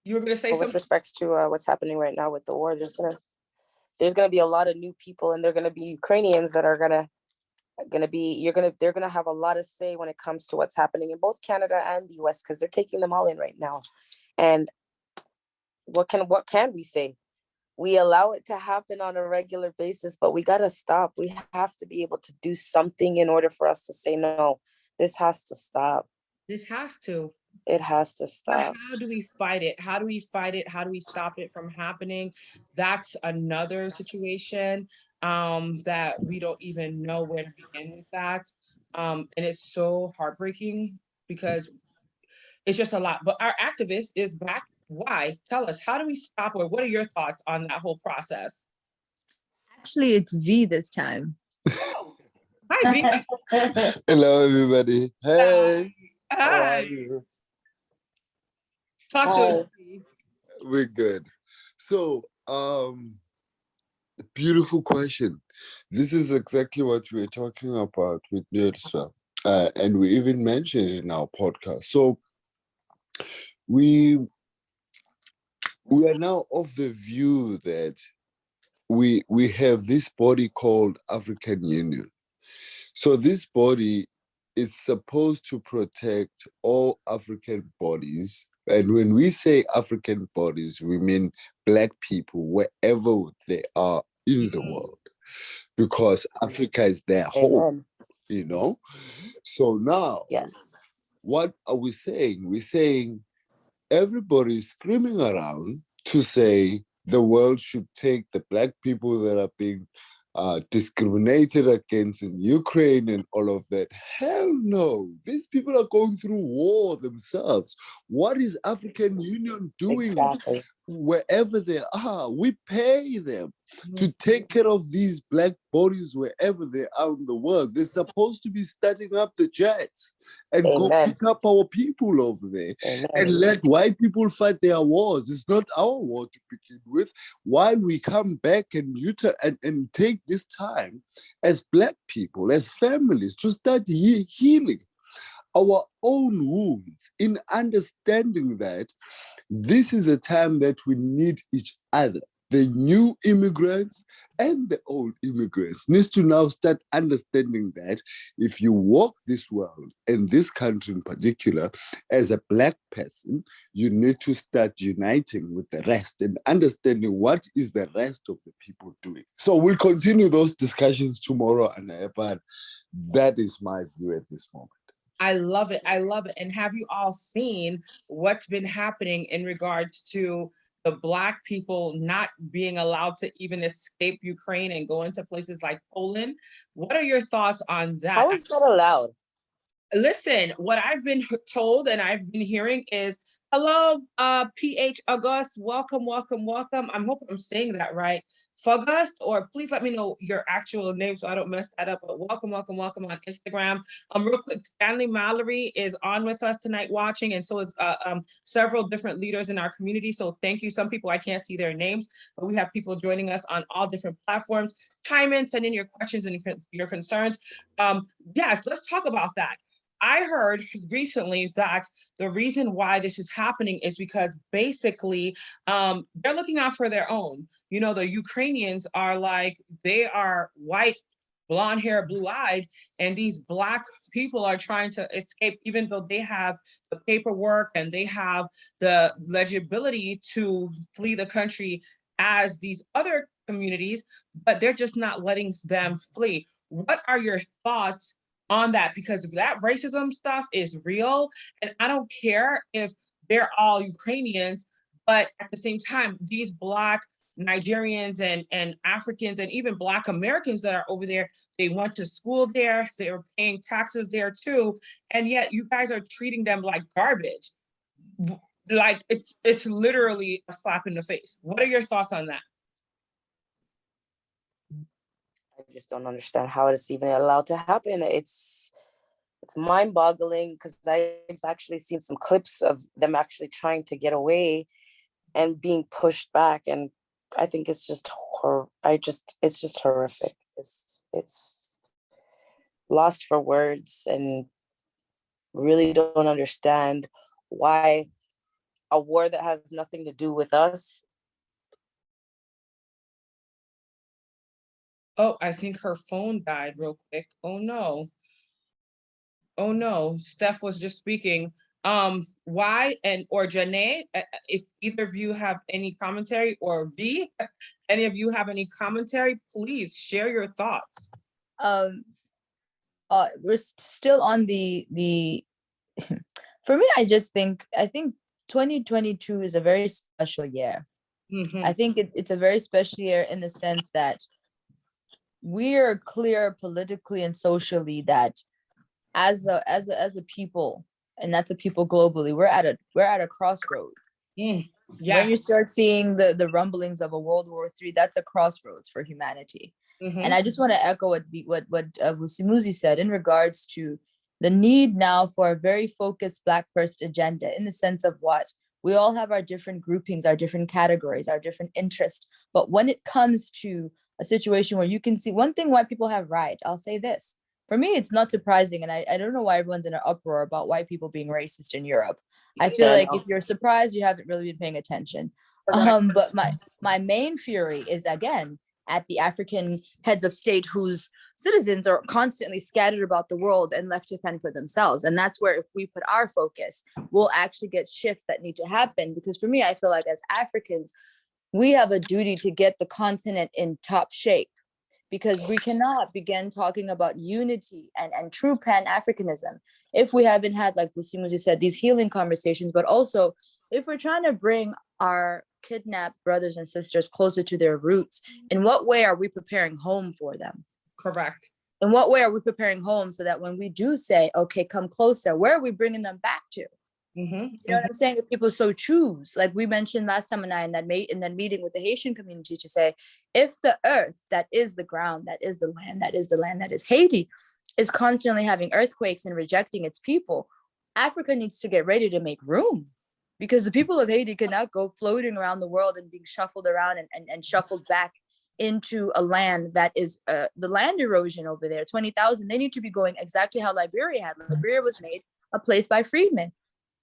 You were gonna say With something? respects to what's happening right now with the war, there's gonna be a lot of new people, and they're gonna be Ukrainians that are they're gonna have a lot of say when it comes to what's happening in both Canada and the US, because they're taking them all in right now. And what can we say? We allow it to happen on a regular basis, but we gotta stop. We have to be able to do something in order for us to say no. This has to stop. This has to. It has to But stop. how do we fight it? How do we fight it? How do we stop it from happening? That's another situation that we don't even know where to begin with that. And it's so heartbreaking because it's just a lot. But our activist is back. Why? Tell us, how do we stop, or what are your thoughts on that whole process? Actually, it's V this time. Hi, V. Hello, everybody. Hey, how are Hi. you? Talk to us, V. We're good. So, beautiful question. This is exactly what we're talking about with Nerdstva. And we even mentioned it in our podcast. So, we are now of the view that we have this body called African Union. So this body is supposed to protect all African bodies. And when we say African bodies, we mean Black people wherever they are in the world, because Africa is their home, you know? So now, Yes. what are we saying? We're saying everybody's screaming around to say the world should take the Black people that are being discriminated against in Ukraine and all of that. Hell no. These people are going through war themselves. What is African Union doing Exactly. wherever they are? We pay them to take care of these Black bodies wherever they are in the world. They're supposed to be starting up the jets and go pick up our people over there and let white people fight their wars. It's not our war to begin with. While we come back and take this time as Black people, as families, to start healing our own wounds, in understanding that this is a time that we need each other. The new immigrants and the old immigrants needs to now start understanding that if you walk this world, and this country in particular, as a Black person, you need to start uniting with the rest and understanding what is the rest of the people doing. So we'll continue those discussions tomorrow, but that is my view at this moment. I love it. I love it. And have you all seen what's been happening in regards to the Black people not being allowed to even escape Ukraine and go into places like Poland? What are your thoughts on that? How is that allowed? Listen, what I've been told and I've been hearing is, hello, PH August, welcome, welcome, welcome. I'm hoping I'm saying that right. Fugust, or please let me know your actual name so I don't mess that up, but welcome, welcome, welcome on Instagram. Real quick, Stanley Mallory is on with us tonight watching, and so is several different leaders in our community, so thank you. Some people I can't see their names, but we have people joining us on all different platforms. Chime in, send in your questions and your concerns. Yes, let's talk about that. I heard recently that the reason why this is happening is because basically they're looking out for their own. You know, the Ukrainians are like, they are white, blonde hair, blue eyed, and these Black people are trying to escape, even though they have the paperwork and they have the legibility to flee the country as these other communities, but they're just not letting them flee. What are your thoughts on that? Because that racism stuff is real, and I don't care if they're all Ukrainians, but at the same time, these Black Nigerians and Africans and even Black Americans that are over there. They went to school there, they're paying taxes there too, and yet you guys are treating them like garbage. Like it's literally a slap in the face. What are your thoughts on that? I just don't understand how it's even allowed to happen. It's mind-boggling because I've actually seen some clips of them actually trying to get away and being pushed back, and I think it's just it's just horrific. It's lost for words, and really don't understand why a war that has nothing to do with us. Oh, I think her phone died real quick. Oh no. Oh no, Steph was just speaking. Why or Janae, if either of you have any commentary, or V, any of you have any commentary, please share your thoughts. We're still on the for me, I think 2022 is a very special year. I think it's a very special year in the sense that we are clear politically and socially that as a people, and that's a people globally, we're at a crossroad. When you start seeing the rumblings of a World War III, that's a crossroads for humanity. And I just want to echo what Vusimuzi said in regards to the need now for a very focused Black first agenda, in the sense of what we all have our different groupings, our different categories, our different interests. But when it comes to a situation where you can see one thing, why people have right, I'll say this. For me, it's not surprising. And I don't know why everyone's in an uproar about white people being racist in Europe. I feel like if you're surprised, you haven't really been paying attention. But my main fury is, again, at the African heads of state whose citizens are constantly scattered about the world and left to fend for themselves. And that's where, if we put our focus, we'll actually get shifts that need to happen. Because for me, I feel like as Africans, we have a duty to get the continent in top shape, because we cannot begin talking about unity and true Pan-Africanism if we haven't had, like Vusimuzi said, these healing conversations, but also if we're trying to bring our kidnapped brothers and sisters closer to their roots. In what way are we preparing home for them? Correct. In what way are we preparing home so that when we do say, okay, come closer, where are we bringing them back to? You know what I'm saying? If people so choose, like we mentioned last time, and I in that meeting with the Haitian community, to say, if the earth that is the ground, that is the land, that is the land that is Haiti, is constantly having earthquakes and rejecting its people, Africa needs to get ready to make room, because the people of Haiti cannot go floating around the world and being shuffled around and shuffled back into a land that is the land erosion over there, 20,000. They need to be going exactly how Liberia had. Liberia was made a place by freedmen.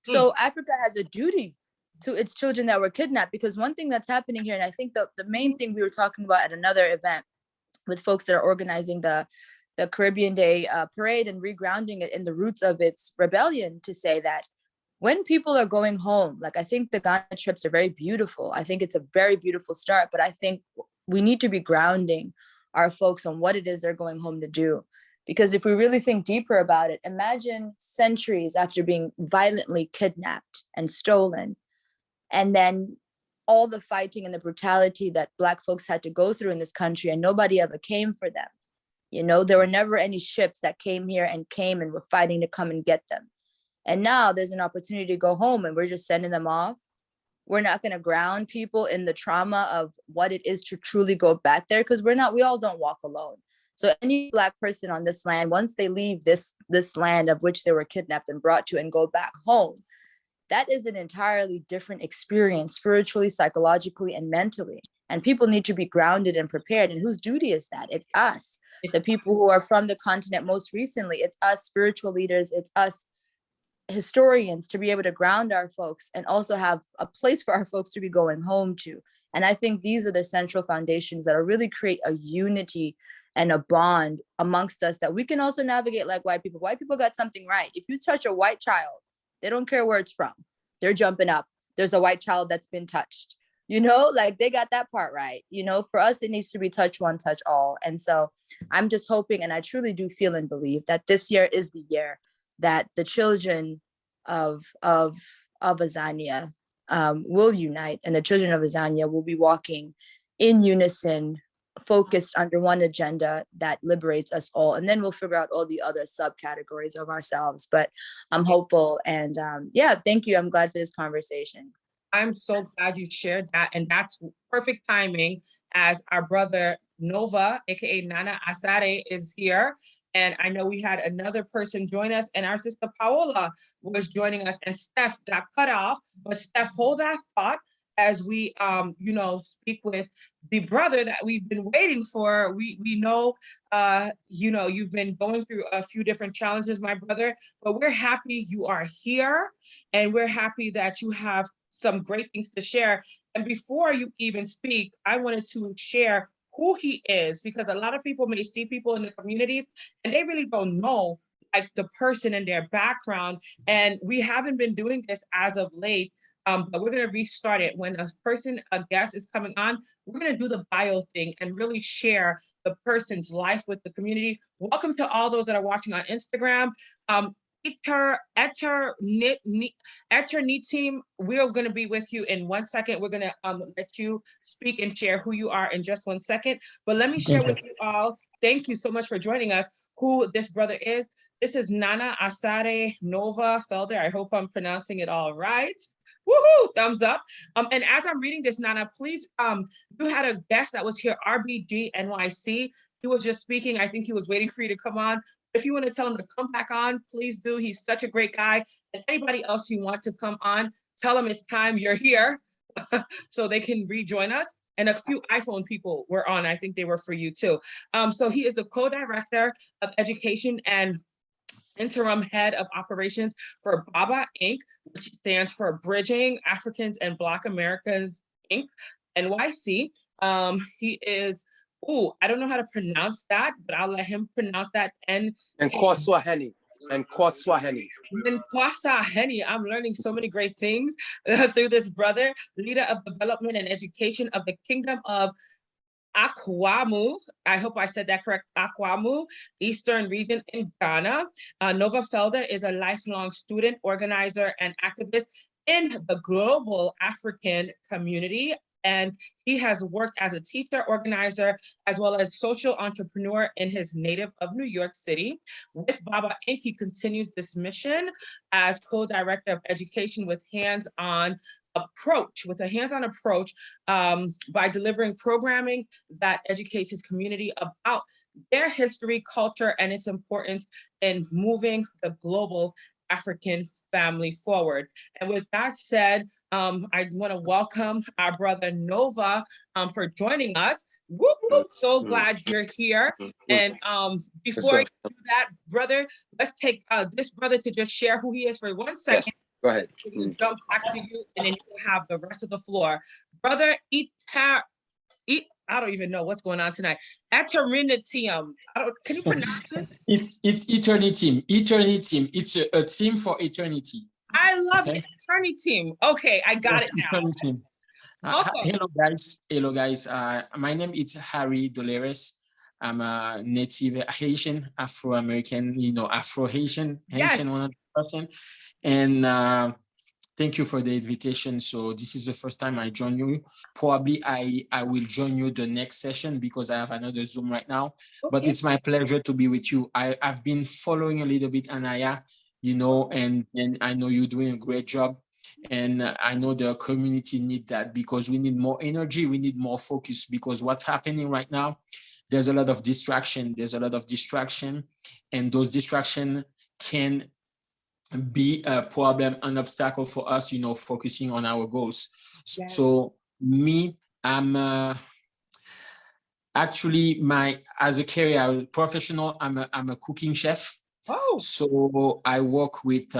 So Africa has a duty to its children that were kidnapped, because one thing that's happening here, and I think the main thing we were talking about at another event with folks that are organizing the Caribbean Day parade and regrounding it in the roots of its rebellion, to say that when people are going home, like I think the Ghana trips are very beautiful. I think it's a very beautiful start, but I think we need to be grounding our folks on what it is they're going home to do. Because if we really think deeper about it, imagine centuries after being violently kidnapped and stolen, and then all the fighting and the brutality that Black folks had to go through in this country, and nobody ever came for them. You know, there were never any ships that came here and were fighting to come and get them. And now there's an opportunity to go home, and we're just sending them off. We're not going to ground people in the trauma of what it is to truly go back there, because we all don't walk alone. So any Black person on this land, once they leave this land of which they were kidnapped and brought to and go back home, that is an entirely different experience, spiritually, psychologically, and mentally. And people need to be grounded and prepared. And whose duty is that? It's us, the people who are from the continent most recently. It's us spiritual leaders. It's us historians, to be able to ground our folks and also have a place for our folks to be going home to. And I think these are the central foundations that will really create a unity and a bond amongst us, that we can also navigate like white people. White people got something right. If you touch a white child, they don't care where it's from. They're jumping up. There's a white child that's been touched. You know, like they got that part right. You know, for us, it needs to be touch one, touch all. And so I'm just hoping, and I truly do feel and believe that this year is the year that the children of Azania will unite, and the children of Azania will be walking in unison, focused under one agenda that liberates us all, and then we'll figure out all the other subcategories of ourselves. But I'm hopeful, and yeah, thank you. I'm glad for this conversation. I'm so glad you shared that, and that's perfect timing as our brother Nova, aka Nana Asare, is here. And I know we had another person join us, and our sister Paola was joining us, and Steph got cut off. But Steph, hold that thought as we speak with the brother that we've been waiting for. We know you've been going through a few different challenges, my brother, but we're happy you are here, and we're happy that you have some great things to share. And before you even speak, I wanted to share who he is, because a lot of people may see people in the communities and they really don't know like the person and their background. And we haven't been doing this as of late, but we're going to restart it. When a guest is coming on, we're going to do the bio thing and really share the person's life with the community. Welcome to all those that are watching on Instagram. Team, we're going to be with you in 1 second. We're going to let you speak and share who you are in just 1 second. But let me share with you all, thank you so much for joining us, who this brother is. This is Nana Asare Nova Felder. I hope I'm pronouncing it all right. Woohoo! Thumbs up. And as I'm reading this, Nana, please, you had a guest that was here, RBG NYC. He was just speaking. I think he was waiting for you to come on. If you want to tell him to come back on, please do. He's such a great guy. And anybody else you want to come on, tell them it's time, you're here, so they can rejoin us. And a few iPhone people were on. I think they were for you too. So he is the co-director of education and interim head of operations for BABA Inc., which stands for Bridging Africans and Black Americans Inc., NYC. He is, I don't know how to pronounce that, but I'll let him pronounce that. And Kwaswahili. I'm learning so many great things through this brother, leader of development and education of the Kingdom of Akwamu, I hope I said that correct, Akwamu, Eastern region in Ghana. Nova Felder is a lifelong student, organizer, and activist in the global African community. And he has worked as a teacher, organizer, as well as social entrepreneur in his native of New York City. With Baba Inc., he continues this mission as co-director of education with a hands-on approach by delivering programming that educates his community about their history, culture, and its importance in moving the global African family forward. And with that said, I want to welcome our brother Nova for joining us. Whoop, whoop. So glad you're here. And before you do that, brother, let's take this brother to just share who he is for 1 second. Yes. Go ahead. We'll jump back to you, and then you'll have the rest of the floor. Brother, I don't even know what's going on tonight. Eternitium. Can you pronounce it? It's eternity. Eternity. It's a team for eternity. I love it. Eternity. Okay, I got it now. Hello guys. My name is Harry Dolores. I'm a native Haitian, Afro-American, Afro-Haitian, Haitian 100%. And thank you for the invitation. So this is the first time I join you. Probably I will join you the next session because I have another Zoom right now. Okay. But it's my pleasure to be with you. I've been following a little bit Anaya, and I know you're doing a great job. And I know the community need that because we need more energy. We need more focus because what's happening right now, there's a lot of distraction. And those distractions can be a problem, an obstacle for us, focusing on our goals. Yes. So me, I'm actually as a career professional, I'm a cooking chef. Oh. So I work with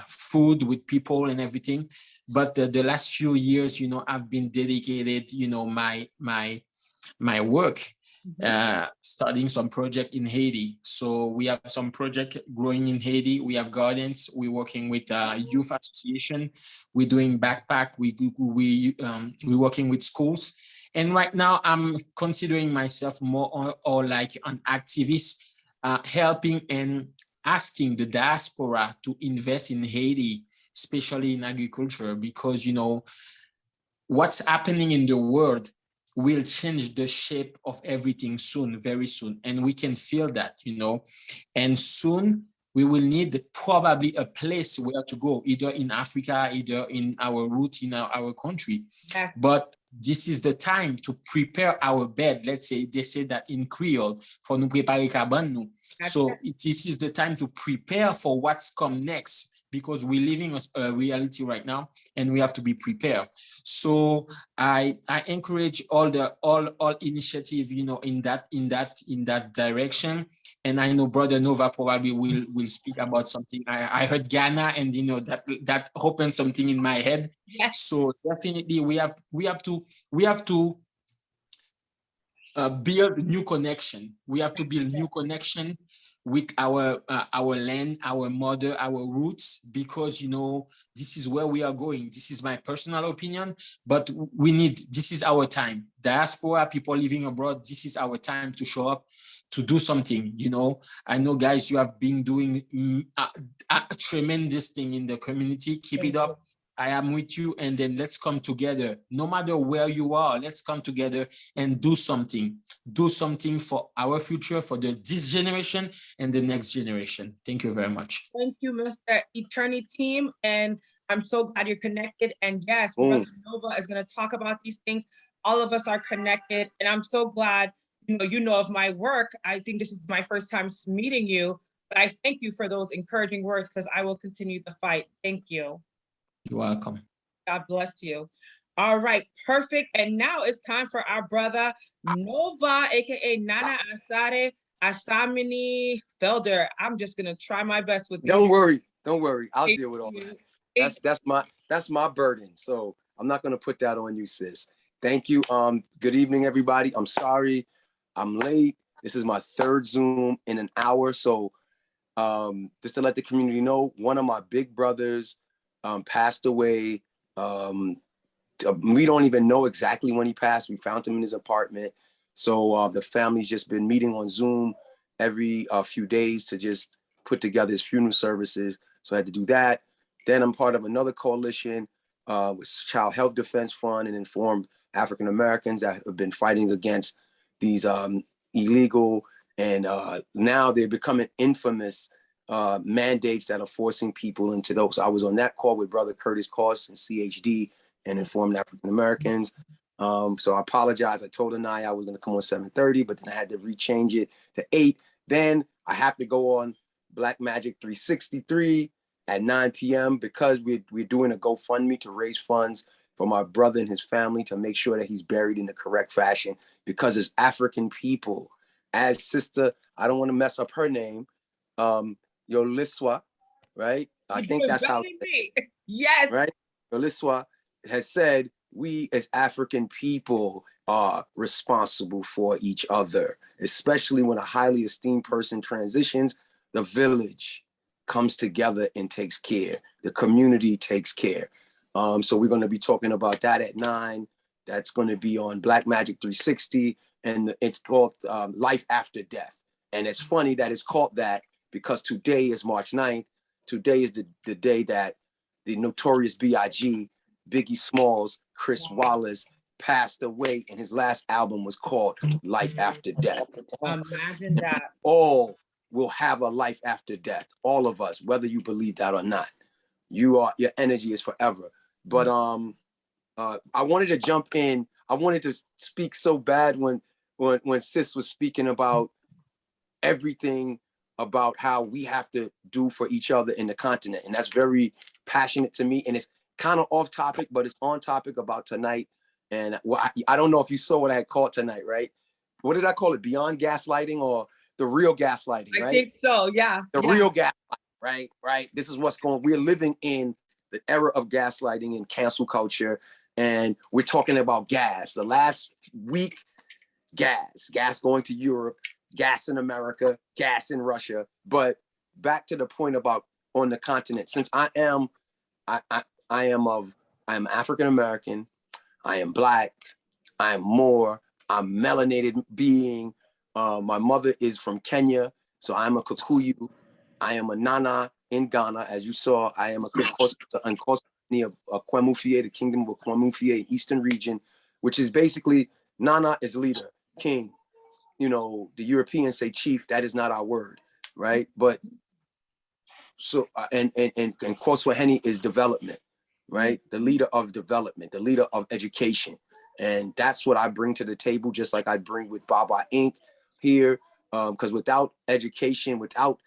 food, with people and everything. But the last few years, I've been dedicated, my work. Starting some project in Haiti. So we have some project growing in Haiti. We have gardens. We're working with youth association. We're doing backpack. We're working with schools. And right now I'm considering myself more or like an activist, helping and asking the diaspora to invest in Haiti, especially in agriculture, because what's happening in the world, will change the shape of everything soon, very soon. And we can feel that, you know, and soon we will need probably a place where to go, either in Africa, either in our route in our country. Yes. But this is the time to prepare our bed. Let's say, they say that in Creole, for nous préparer caban nous. So this is the time to prepare for what's come next, because we're living a reality right now and we have to be prepared. So I encourage all initiative, you know, in that direction. And I know Brother Nova probably will speak about something. I heard Ghana, and you know that opened something in my head. Yes. So definitely we have to build new connection. We have to build new connection with our land, our mother, our roots, because you know this is where we are going. This is my personal opinion, but this is our time. Diaspora, people living abroad, this is our time to show up, to do something. You know, I know, guys, you have been doing a tremendous thing in the community. Keep it up. I am with you, and then let's come together. No matter where you are, let's come together and do something. Do something for our future, for this generation and the next generation. Thank you very much. Thank you, Mr. Eternity team. And I'm so glad you're connected. And yes, Brother Nova is going to talk about these things. All of us are connected. And I'm so glad, you know of my work. I think this is my first time meeting you, but I thank you for those encouraging words, because I will continue the fight. Thank you. You're welcome. God bless you. All right, perfect. And now it's time for our brother Nova, aka Nana Asare Asamini Felder. I'm just gonna try my best with. Don't worry, I'll deal with all that. That's my burden. So I'm not gonna put that on you, sis. Thank you. Good evening, everybody. I'm sorry I'm late. This is my third Zoom in an hour. So just to let the community know, one of my big brothers passed away. We don't even know exactly when he passed. We found him in his apartment. So the family's just been meeting on Zoom every few days to just put together his funeral services. So I had to do that. Then I'm part of another coalition with Child Health Defense Fund, and informed African Americans that have been fighting against these illegal and now they're becoming infamous mandates that are forcing people into those. So I was on that call with Brother Curtis Cost and CHD and informed African Americans. So I apologize. I told Anaya I was going to come on 7:30, but then I had to rechange it to 8. Then I have to go on Black Magic 363 at 9 p.m. because we're doing a GoFundMe to raise funds for my brother and his family to make sure that he's buried in the correct fashion, because as African people, as Sister, I don't want to mess up her name, Yoliswa, right? I think that's how. Yes. Right? Yoliswa has said, we as African people are responsible for each other, especially when a highly esteemed person transitions. The village comes together and takes care. The community takes care. So we're going to be talking about that at 9. That's going to be on Black Magic 360, and it's called Life After Death. And it's funny that it's called that because today is March 9th. Today is the day that the notorious B.I.G., Biggie Smalls, Chris Wallace passed away, and his last album was called Life After Death. Imagine that. All will have a life after death. All of us, whether you believe that or not. Your energy is forever. But I wanted to jump in. I wanted to speak so bad when Sis was speaking about everything about how we have to do for each other in the continent. And that's very passionate to me. And it's kind of off topic, but it's on topic about tonight. And I don't know if you saw what I had called tonight, right? What did I call it? Beyond gaslighting, or the real gaslighting, right? I think so, yeah. The real gaslighting, right? Right. This is what's going on. We're living in the era of gaslighting and cancel culture. And we're talking about gas. The last week, gas going to Europe, gas in America, gas in Russia. But back to the point about on the continent, since I am African American, I am Black, I am Moor, I'm melanated being. My mother is from Kenya, so I'm a Kikuyu. I am a Nana in Ghana, as you saw. I am a Nkosini of Kwamufie, the kingdom of Kwamufie, Eastern region, which is basically Nana is leader, king. You know, the Europeans say chief. That is not our word, right? But so and Koswaheni is development, right? The leader of development, the leader of education, and that's what I bring to the table. Just like I bring with Baba Inc. here, because without education, without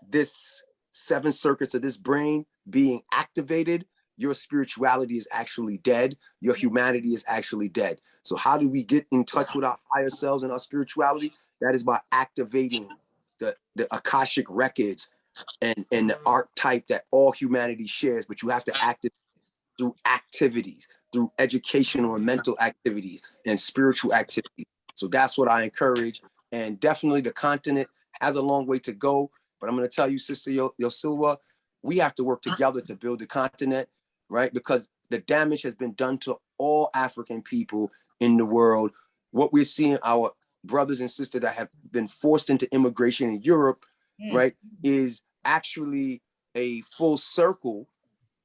this 7 circuits of this brain being activated, your spirituality is actually dead. Your humanity is actually dead. So how do we get in touch with our higher selves and our spirituality? That is by activating the Akashic records and the archetype that all humanity shares, but you have to act it through activities, through educational and mental activities and spiritual activities. So that's what I encourage. And definitely the continent has a long way to go. But I'm going to tell you, Sister Yosilwa, we have to work together to build the continent, right? Because the damage has been done to all African people in the world. What we're seeing, our brothers and sisters that have been forced into immigration in Europe, right, is actually a full circle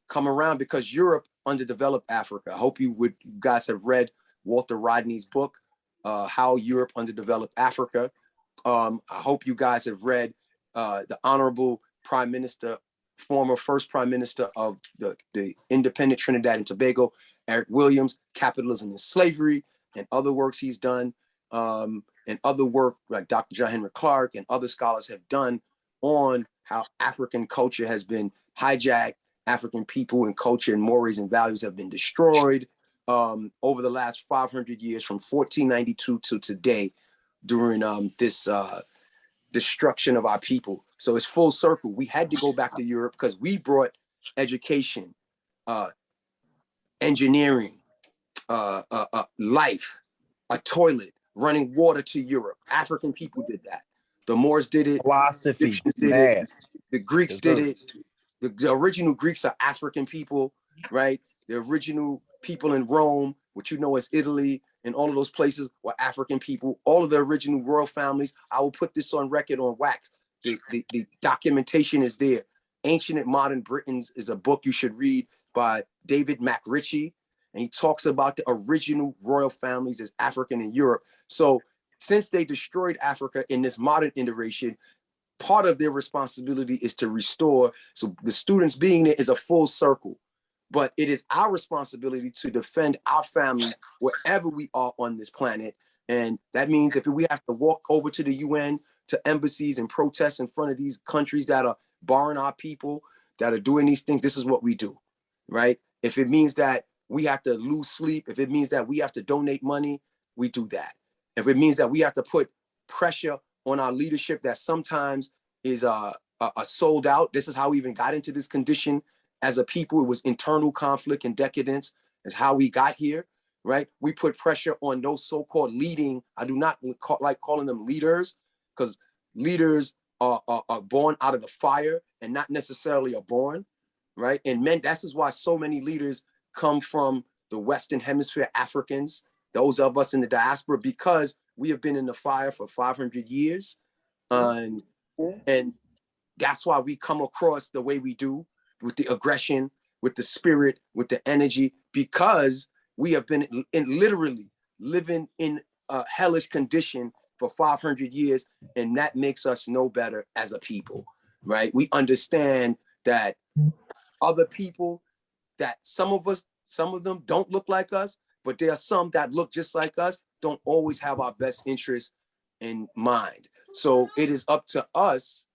come around because Europe underdeveloped Africa. I hope you guys have read Walter Rodney's book, How Europe Underdeveloped Africa. I hope you guys have read the Honorable Prime Minister, former first Prime Minister of the independent Trinidad and Tobago, Eric Williams, Capitalism and Slavery, and other works he's done, and other work like Dr. John Henry Clark and other scholars have done on how African culture has been hijacked, African people and culture and mores and values have been destroyed over the last 500 years from 1492 to today during this destruction of our people. So it's full circle. We had to go back to Europe because we brought education, engineering, life, a toilet, running water to Europe. African people did that. The Moors did it. Philosophy, Egyptians did it. The Greeks did it. The original Greeks are African people, right? The original people in Rome, which you know as Italy, and all of those places were African people. All of the original royal families. I will put this on record on wax. The documentation is there. Ancient and Modern Britons is a book you should read by David MacRitchie. And he talks about the original royal families as African in Europe. So since they destroyed Africa in this modern iteration, part of their responsibility is to restore. So the students being there is a full circle. But it is our responsibility to defend our families wherever we are on this planet. And that means if we have to walk over to the UN, to embassies and protest in front of these countries that are barring our people, that are doing these things, this is what we do, right? If it means that we have to lose sleep, if it means that we have to donate money, we do that. If it means that we have to put pressure on our leadership that sometimes is sold out, this is how we even got into this condition as a people. It was internal conflict and decadence is how we got here, right? We put pressure on those so-called leading, I do not like calling them leaders, because leaders are born out of the fire and not necessarily are born, right? And this is why so many leaders come from the Western Hemisphere, Africans, those of us in the diaspora, because we have been in the fire for 500 years. And that's why we come across the way we do, with the aggression, with the spirit, with the energy, because we have been literally living in a hellish condition for 500 years, and that makes us no better as a people, right? We understand that other people, that some of them don't look like us, but there are some that look just like us, don't always have our best interests in mind. So it is up to us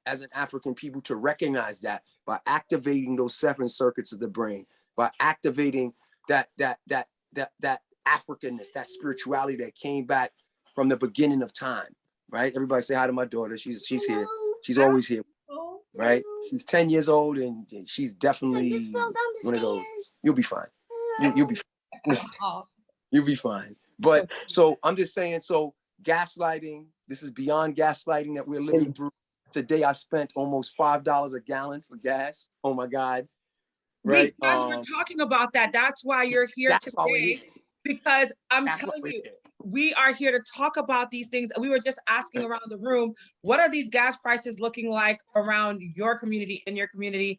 as an African people to recognize that by activating those 7 circuits of the brain, by activating that Africanness, that spirituality that came back from the beginning of time, right? Everybody say hi to my daughter. She's here. She's always here, right? She's 10 years old and she's definitely one of those. You'll be fine. You'll be fine. You'll be fine. But so I'm just saying, so gaslighting, this is beyond gaslighting that we're living through. Today I spent almost $5 a gallon for gas. Oh my God. Right. Yes, we're talking about that. That's why you're here today. Because I'm telling you, we are here to talk about these things. We were just asking around the room, what are these gas prices looking like around your community, in your community?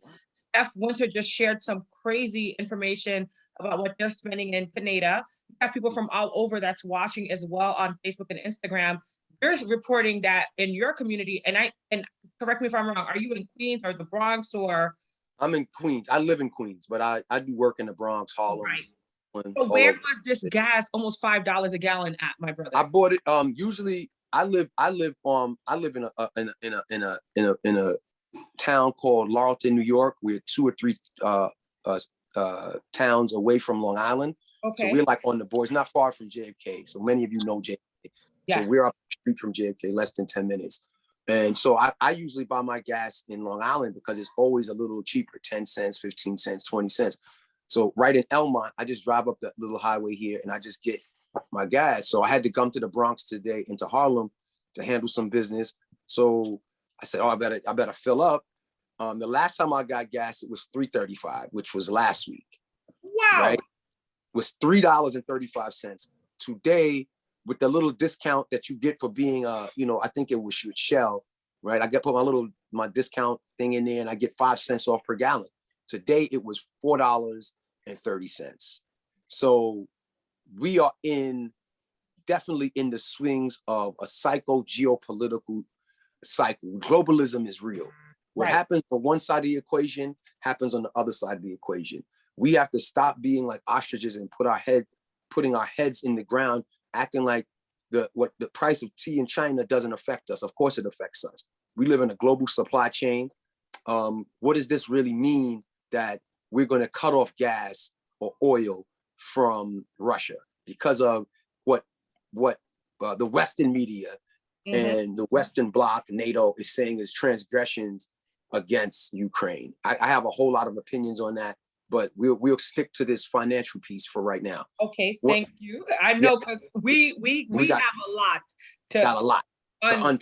F. Winter just shared some crazy information about what they're spending in Canada. We have people from all over that's watching as well on Facebook and Instagram. You're reporting that in your community, and correct me if I'm wrong, are you in Queens or the Bronx or? I'm in Queens. I live in Queens, but I do work in the Bronx, Harlem. Right. So where was this gas almost $5 a gallon at, my brother? I bought it. Usually I live in a town called Laurelton, New York. We're 2 or 3 towns away from Long Island. Okay. So we're like on the boards, not far from JFK. So many of you know JFK. Yes. So we're up the street from JFK, less than 10 minutes. And so I usually buy my gas in Long Island because it's always a little cheaper, 10 cents, 15 cents, 20 cents. So right in Elmont, I just drive up that little highway here and I just get my gas. So I had to come to the Bronx today into Harlem to handle some business. So I said, oh, I better fill up. The last time I got gas, it was $3.35, which was last week. Wow. Right? It was $3.35. Today, with the little discount that you get for being, I think it was with Shell, right? I put my discount thing in there and I get 5 cents off per gallon. Today, it was $4.30. So we are definitely in the swings of a geopolitical cycle. Globalism is real. What happens on one side of the equation happens on the other side of the equation. We have to stop being like ostriches and putting our heads in the ground, acting like the price of tea in China doesn't affect us. Of course it affects us. We live in a global supply chain. What does this really mean that we're going to cut off gas or oil from Russia because of what the Western media and the Western bloc, NATO, is saying is transgressions against Ukraine? I have a whole lot of opinions on that, but we'll stick to this financial piece for right now. Okay, thank you. I know because we have a lot to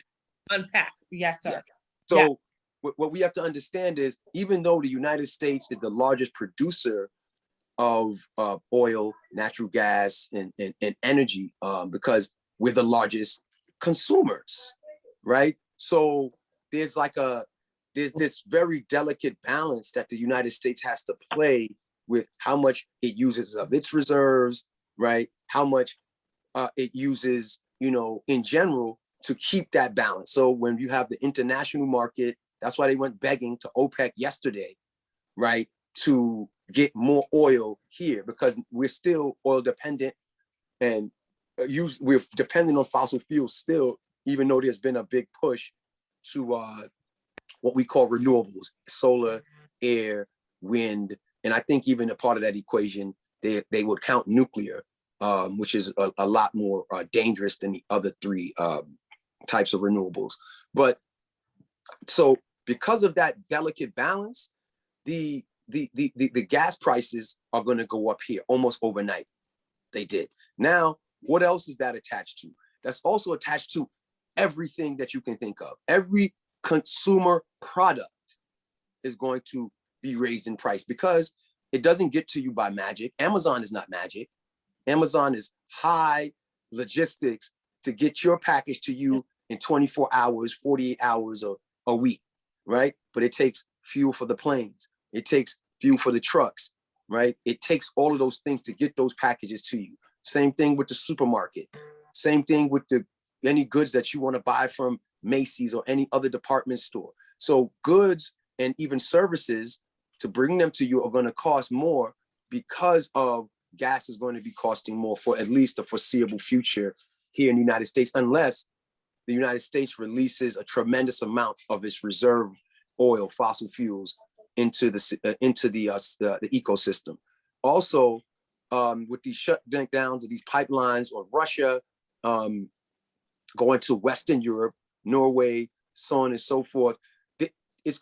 unpack. Yes, sir. Yeah. So what we have to understand is, even though the United States is the largest producer of oil, natural gas, and energy, because we're the largest consumers, right? So there's this very delicate balance that the United States has to play with how much it uses of its reserves, right? How much it uses, in general, to keep that balance. So when you have the international market, that's why they went begging to OPEC yesterday, right? To get more oil here, because we're still oil dependent and we're dependent on fossil fuels still, even though there's been a big push to what we call renewables, solar, air, wind. And I think even a part of that equation, they would count nuclear, which is a lot more dangerous than the other 3 types of renewables. But so because of that delicate balance, the gas prices are going to go up here almost overnight. They did. Now, what else is that attached to? That's also attached to everything that you can think of. Every consumer product is going to be raised in price because it doesn't get to you by magic. Amazon is not magic. Amazon is high logistics to get your package to you in 24 hours, 48 hours, or a week, right? But it takes fuel for the planes. It takes fuel for the trucks, right? It takes all of those things to get those packages to you. Same thing with the supermarket. Same thing with any goods that you want to buy from Macy's or any other department store. So goods and even services, to bring them to you, are going to cost more because of gas is going to be costing more for at least the foreseeable future here in the United States, unless the United States releases a tremendous amount of its reserve oil, fossil fuels, into the ecosystem. Also, with these shutdowns of these pipelines or Russia going to Western Europe, Norway, so on and so forth, it's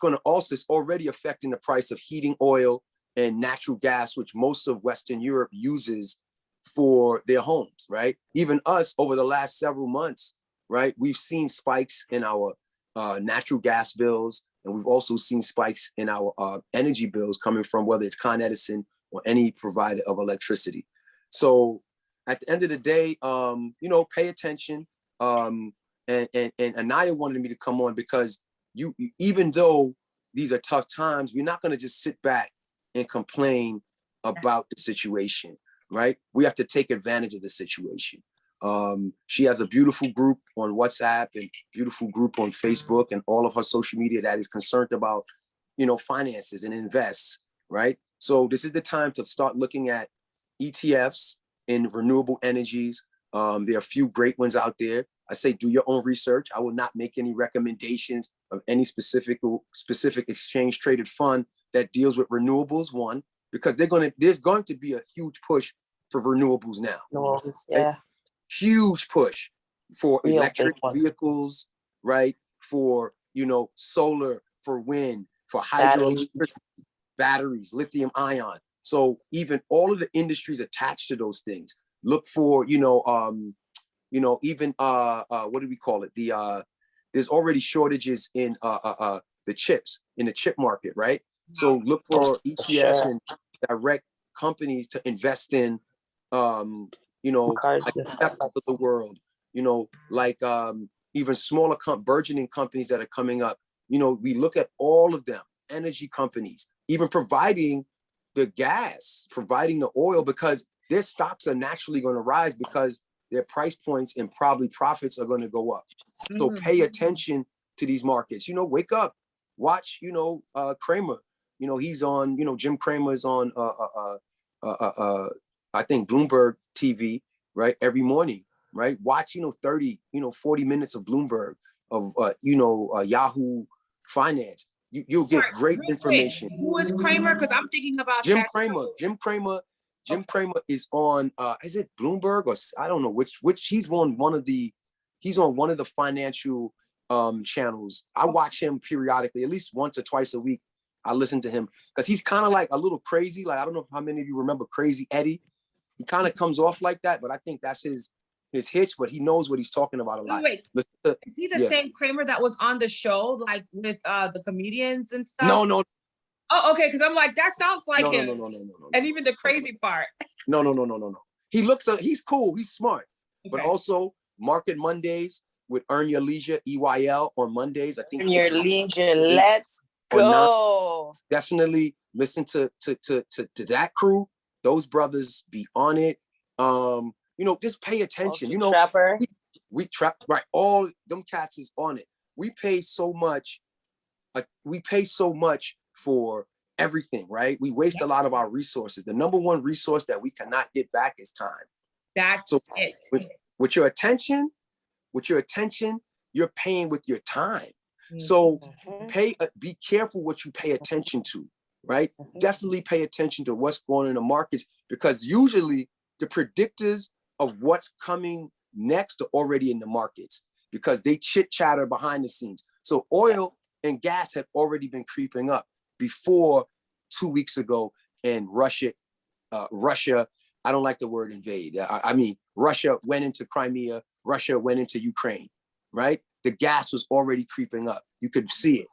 already affecting the price of heating oil and natural gas, which most of Western Europe uses for their homes, right? Even us, over the last several months, right, we've seen spikes in our natural gas bills, and we've also seen spikes in our energy bills coming from whether it's Con Edison or any provider of electricity. So at the end of the day, pay attention. And Anaya wanted me to come on because even though these are tough times, we're not going to just sit back and complain about the situation, right? We have to take advantage of the situation. She has a beautiful group on WhatsApp and beautiful group on Facebook and all of her social media that is concerned about, you know, finances and invests, right? So this is the time to start looking at ETFs in renewable energies. There are a few great ones out there. I say do your own research. I will not make any recommendations of any specific exchange traded fund that deals with renewables, one, because there's going to be a huge push for renewables now. Yeah. Right? Huge push for electric vehicles, right? For, you know, solar, for wind, for hydroelectricity, batteries, lithium ion. So even all of the industries attached to those things, look for, even what do we call it? There's already shortages in the chips, in the chip market, right? So look for ETFs and direct companies to invest in, like Tesla of the world, like even smaller burgeoning companies that are coming up. We look at all of them, energy companies, even providing the gas, providing the oil, because their stocks are naturally going to rise because their price points and probably profits are going to go up. So pay attention to these markets. Wake up, watch, Kramer. He's on, Jim Cramer is on, I think Bloomberg TV, right? Every morning, right? Watch, 30, 40 minutes of Bloomberg, of, Yahoo Finance. You'll get great information. Who is Kramer? Because I'm thinking about Jim Cramer. Jim Cramer is on, is it Bloomberg or I don't know which he's on one of the financial channels. I watch him periodically, at least once or twice a week. I listen to him because he's kind of like a little crazy. Like, I don't know how many of you remember Crazy Eddie. He kind of comes off like that, but I think that's his hitch, but he knows what he's talking about a lot. Wait, is he the same Kramer that was on the show, like with the comedians and stuff? No. Oh, okay, because I'm like, that sounds like him. No. And even the crazy part. No. He's cool, he's smart. Okay. But also Market Mondays with Earn Your Leisure, EYL on Mondays. I think Earn Your Leisure, let's go. Definitely listen to that crew. Those brothers be on it. Just pay attention. Also Trapper. We trap, right? All them cats is on it. We pay so much. For everything, right? We waste a lot of our resources. The number one resource that we cannot get back is time. That's it. With your attention, you're paying with your time. So be careful what you pay attention to, right? Definitely pay attention to what's going on in the markets, because usually the predictors of what's coming next are already in the markets because they chit chatter behind the scenes. So oil and gas had already been creeping up before 2 weeks ago, and Russia, I don't like the word invade. I mean, Russia went into Crimea, Russia went into Ukraine, right? The gas was already creeping up. You could see it.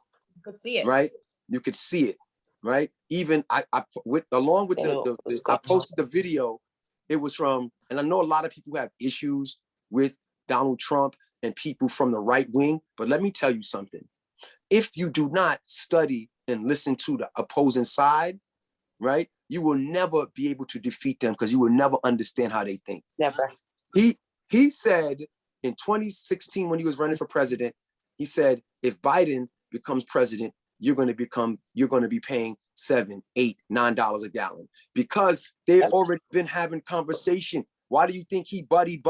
Right? You could see it, right? Even I posted the video. It was from, and I know a lot of people have issues with Donald Trump and people from the right wing, but let me tell you something. If you do not study and listen to the opposing side, right, you will never be able to defeat them because you will never understand how they think. Never. He said in 2016 when he was running for president, he said, if Biden becomes president, you're going to be paying $7, $8, $9 a gallon, because they've already been having conversation. Why do you think he buddied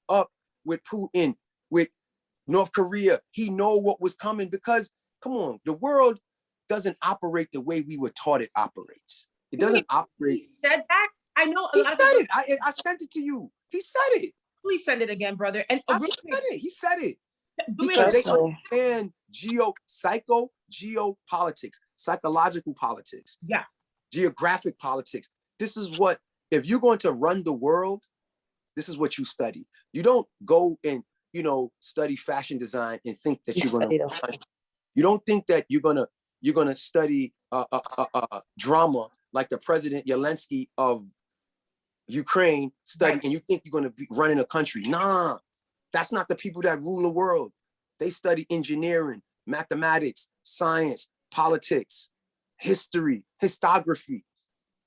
up with Putin, with North Korea? He know what was coming because, come on, the world doesn't oplate the way we were taught it operates. It doesn't operate. He said that? I know he said it. I sent it to you. He said it. Please send it again, brother. And He said it. Because they understand geopolitics, psychological politics, geographic politics. This is what, if you're going to run the world, this is what you study. You don't go and, study fashion design and think that you're going to. You don't think that you're gonna study drama like the President Zelensky of Ukraine study, and you think you're gonna be running a country. Nah, that's not the people that rule the world. They study engineering, mathematics, science, politics, history, histography.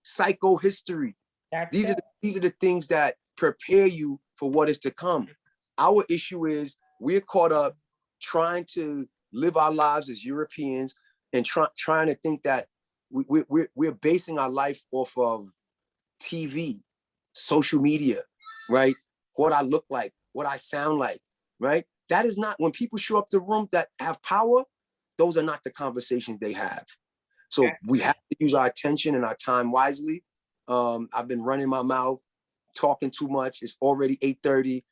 psychohistory. These are the things that prepare you for what is to come. Our issue is we're caught up trying to live our lives as Europeans and trying to think that we're basing our life off of TV, social media, right? What I look like, what I sound like, right? That is not, when people show up to the room that have power, those are not the conversations they have. So we have to use our attention and our time wisely. I've been running my mouth, talking too much. It's already 8:30.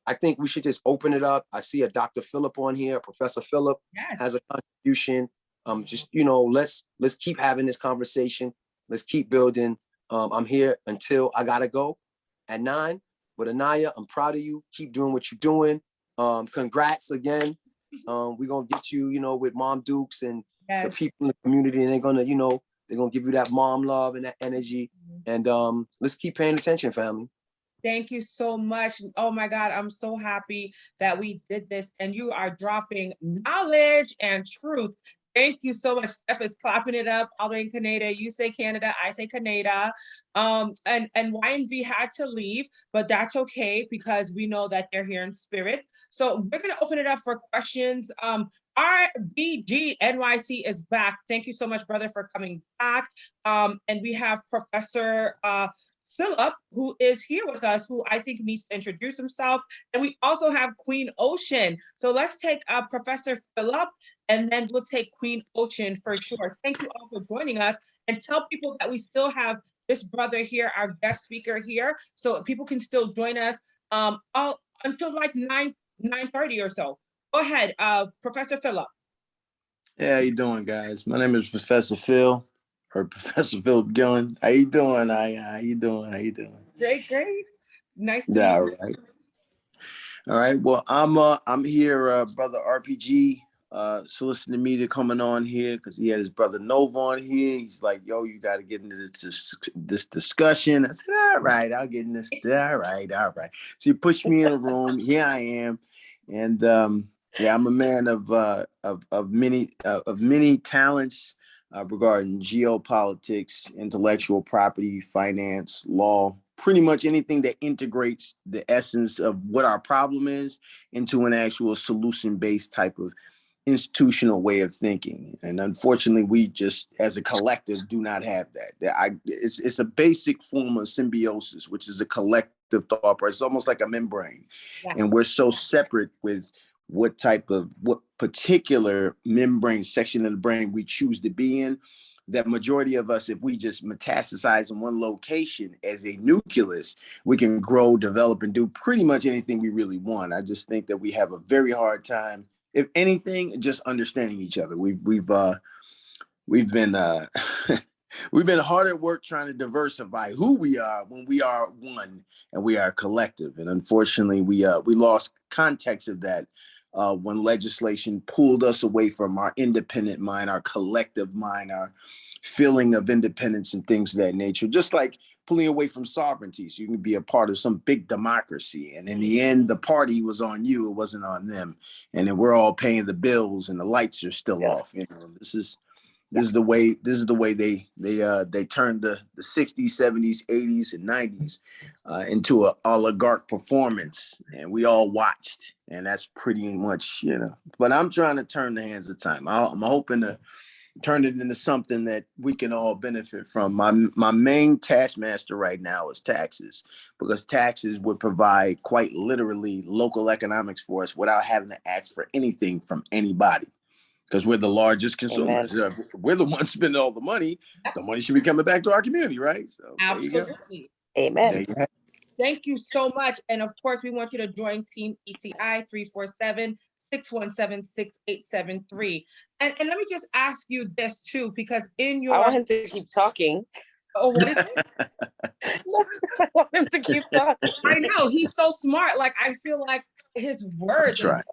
I think we should just open it up. I see a Dr. Phillip on here, Professor Phillip has a contribution. Just, let's keep having this conversation. Let's keep building. I'm here until I gotta go at 9. But Anaya, I'm proud of you. Keep doing what you're doing. Congrats again. We're gonna get you, with Mom Dukes and the people in the community, and they're gonna give you that mom love and that energy. And let's keep paying attention, family. Thank you so much. Oh my God, I'm so happy that we did this, and you are dropping knowledge and truth. Thank you so much. Steph is clapping it up all the way in Canada. You say Canada, I say Canada. And YNV had to leave, but that's okay because we know that they're here in spirit. So we're gonna open it up for questions. RBG NYC is back. Thank you so much, brother, for coming back. And we have Professor Phillip, who is here with us, who I think needs to introduce himself. And we also have Queen Ocean. So let's take Professor Phillip, and then we'll take Queen Ocean for sure. Thank you all for joining us, and tell people that we still have this brother here, our guest speaker here, so people can still join us until like 9:30 or so. Go ahead, Professor Phillip. Yeah, how you doing, guys? My name is Professor Phil, or Professor Philip Gillen. How you doing? How you doing? How you doing? Great. Nice to meet you. All right. All right. Well, I'm here, brother RPG, soliciting me to coming on here because he had his brother Nova on here. He's like, "Yo, you got to get into this discussion." I said, "All right, I'll get in this." All right. So he pushed me in a room. Here I am, and yeah, I'm a man of many talents regarding geopolitics, intellectual property, finance, law, pretty much anything that integrates the essence of what our problem is into an actual solution-based type of institutional way of thinking. And unfortunately, we just, as a collective, do not have that. It's a basic form of symbiosis, which is a collective thought process. It's almost like a membrane. Yes. And we're so separate with what particular membrane section of the brain we choose to be in, that majority of us, if we just metastasize in one location as a nucleus, we can grow, develop, and do pretty much anything we really want. I just think that we have a very hard time, if anything, just understanding each other. We've been we've been hard at work trying to diversify who we are when we are one and we are collective. And unfortunately, we lost context of that when legislation pulled us away from our independent mind, our collective mind, our feeling of independence and things of that nature, just like pulling away from sovereignty so you can be a part of some big democracy. And in the end, the party was on you, it wasn't on them. And then we're all paying the bills and the lights are still off. This is the way they turned the 60s, 70s, 80s, and 90s into an oligarch performance, and we all watched, and that's pretty much, But I'm trying to turn the hands of time. I'm hoping to turn it into something that we can all benefit from. My main taskmaster right now is taxes, because taxes would provide quite literally local economics for us without having to ask for anything from anybody. Because we're the largest consumers. We're the ones spending all the money. The money should be coming back to our community, right? So absolutely. Amen. Thank you so much. And of course, we want you to join Team ECI 347-617-6873. And let me just ask you this too, because I want him to keep talking. Oh, what is it? I want him to keep talking. I know, he's so smart. Like, I feel like his words and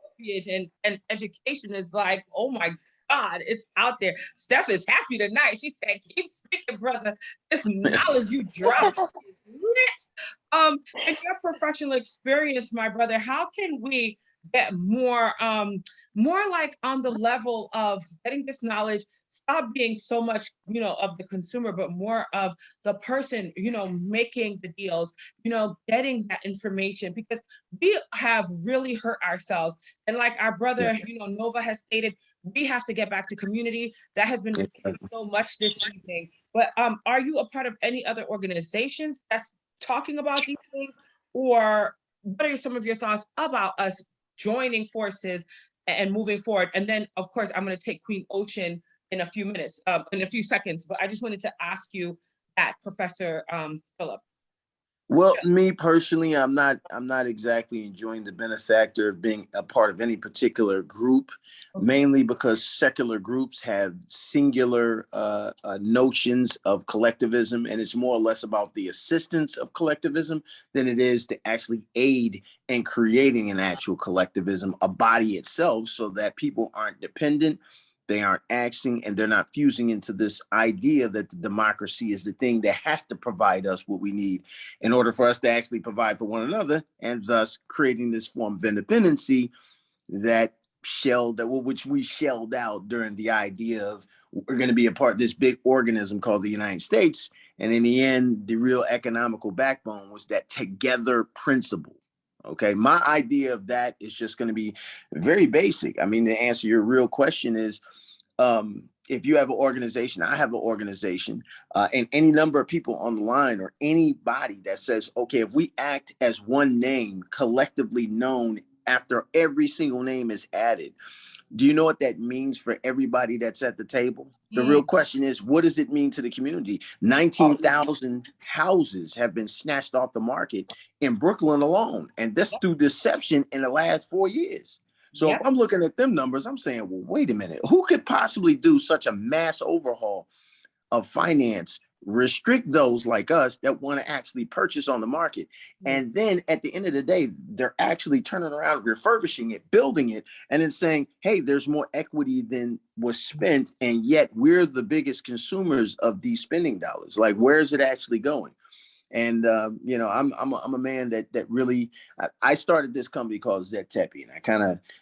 education is like, oh my God, it's out there. Steph is happy tonight. She said, keep speaking, brother. This knowledge you dropped is lit. In your professional experience, my brother, how can we get more like on the level of getting this knowledge, stop being so much, of the consumer, but more of the person, making the deals, getting that information, because we have really hurt ourselves. And like our brother, Nova has stated, we have to get back to community. That has been repeated so much this evening. But are you a part of any other organizations that's talking about these things? Or what are some of your thoughts about us joining forces and moving forward? And then, of course, I'm going to take Queen Ocean in a few minutes, in a few seconds. But I just wanted to ask you that, Professor Philip. Well, me personally, I'm not exactly enjoying the benefactor of being a part of any particular group, mainly because secular groups have singular notions of collectivism, and it's more or less about the assistance of collectivism than it is to actually aid in creating an actual collectivism, a body itself, so that people aren't dependent, they aren't acting, and they're not fusing into this idea that the democracy is the thing that has to provide us what we need in order for us to actually provide for one another, and thus creating this form of independency which we shelled out during the idea of we're going to be a part of this big organism called the United States. And in the end, the real economical backbone was that together principle. Okay, my idea of that is just going to be very basic. I mean, to answer your real question is, if you have an organization, I have an organization, and any number of people on the line or anybody that says, okay, if we act as one name, collectively known after every single name is added, do you know what that means for everybody that's at the table? The real question is, what does it mean to the community? 19,000 houses have been snatched off the market in Brooklyn alone, and that's through deception in the last 4 years. So if I'm looking at them numbers, I'm saying, well, wait a minute, who could possibly do such a mass overhaul of finance, restrict those like us that want to actually purchase on the market? And then at the end of the day, they're actually turning around, refurbishing it, building it, and then saying, hey, there's more equity than was spent. And yet we're the biggest consumers of these spending dollars. Like, where is it actually going? And I'm a man that really, I started this company called Zettepi, and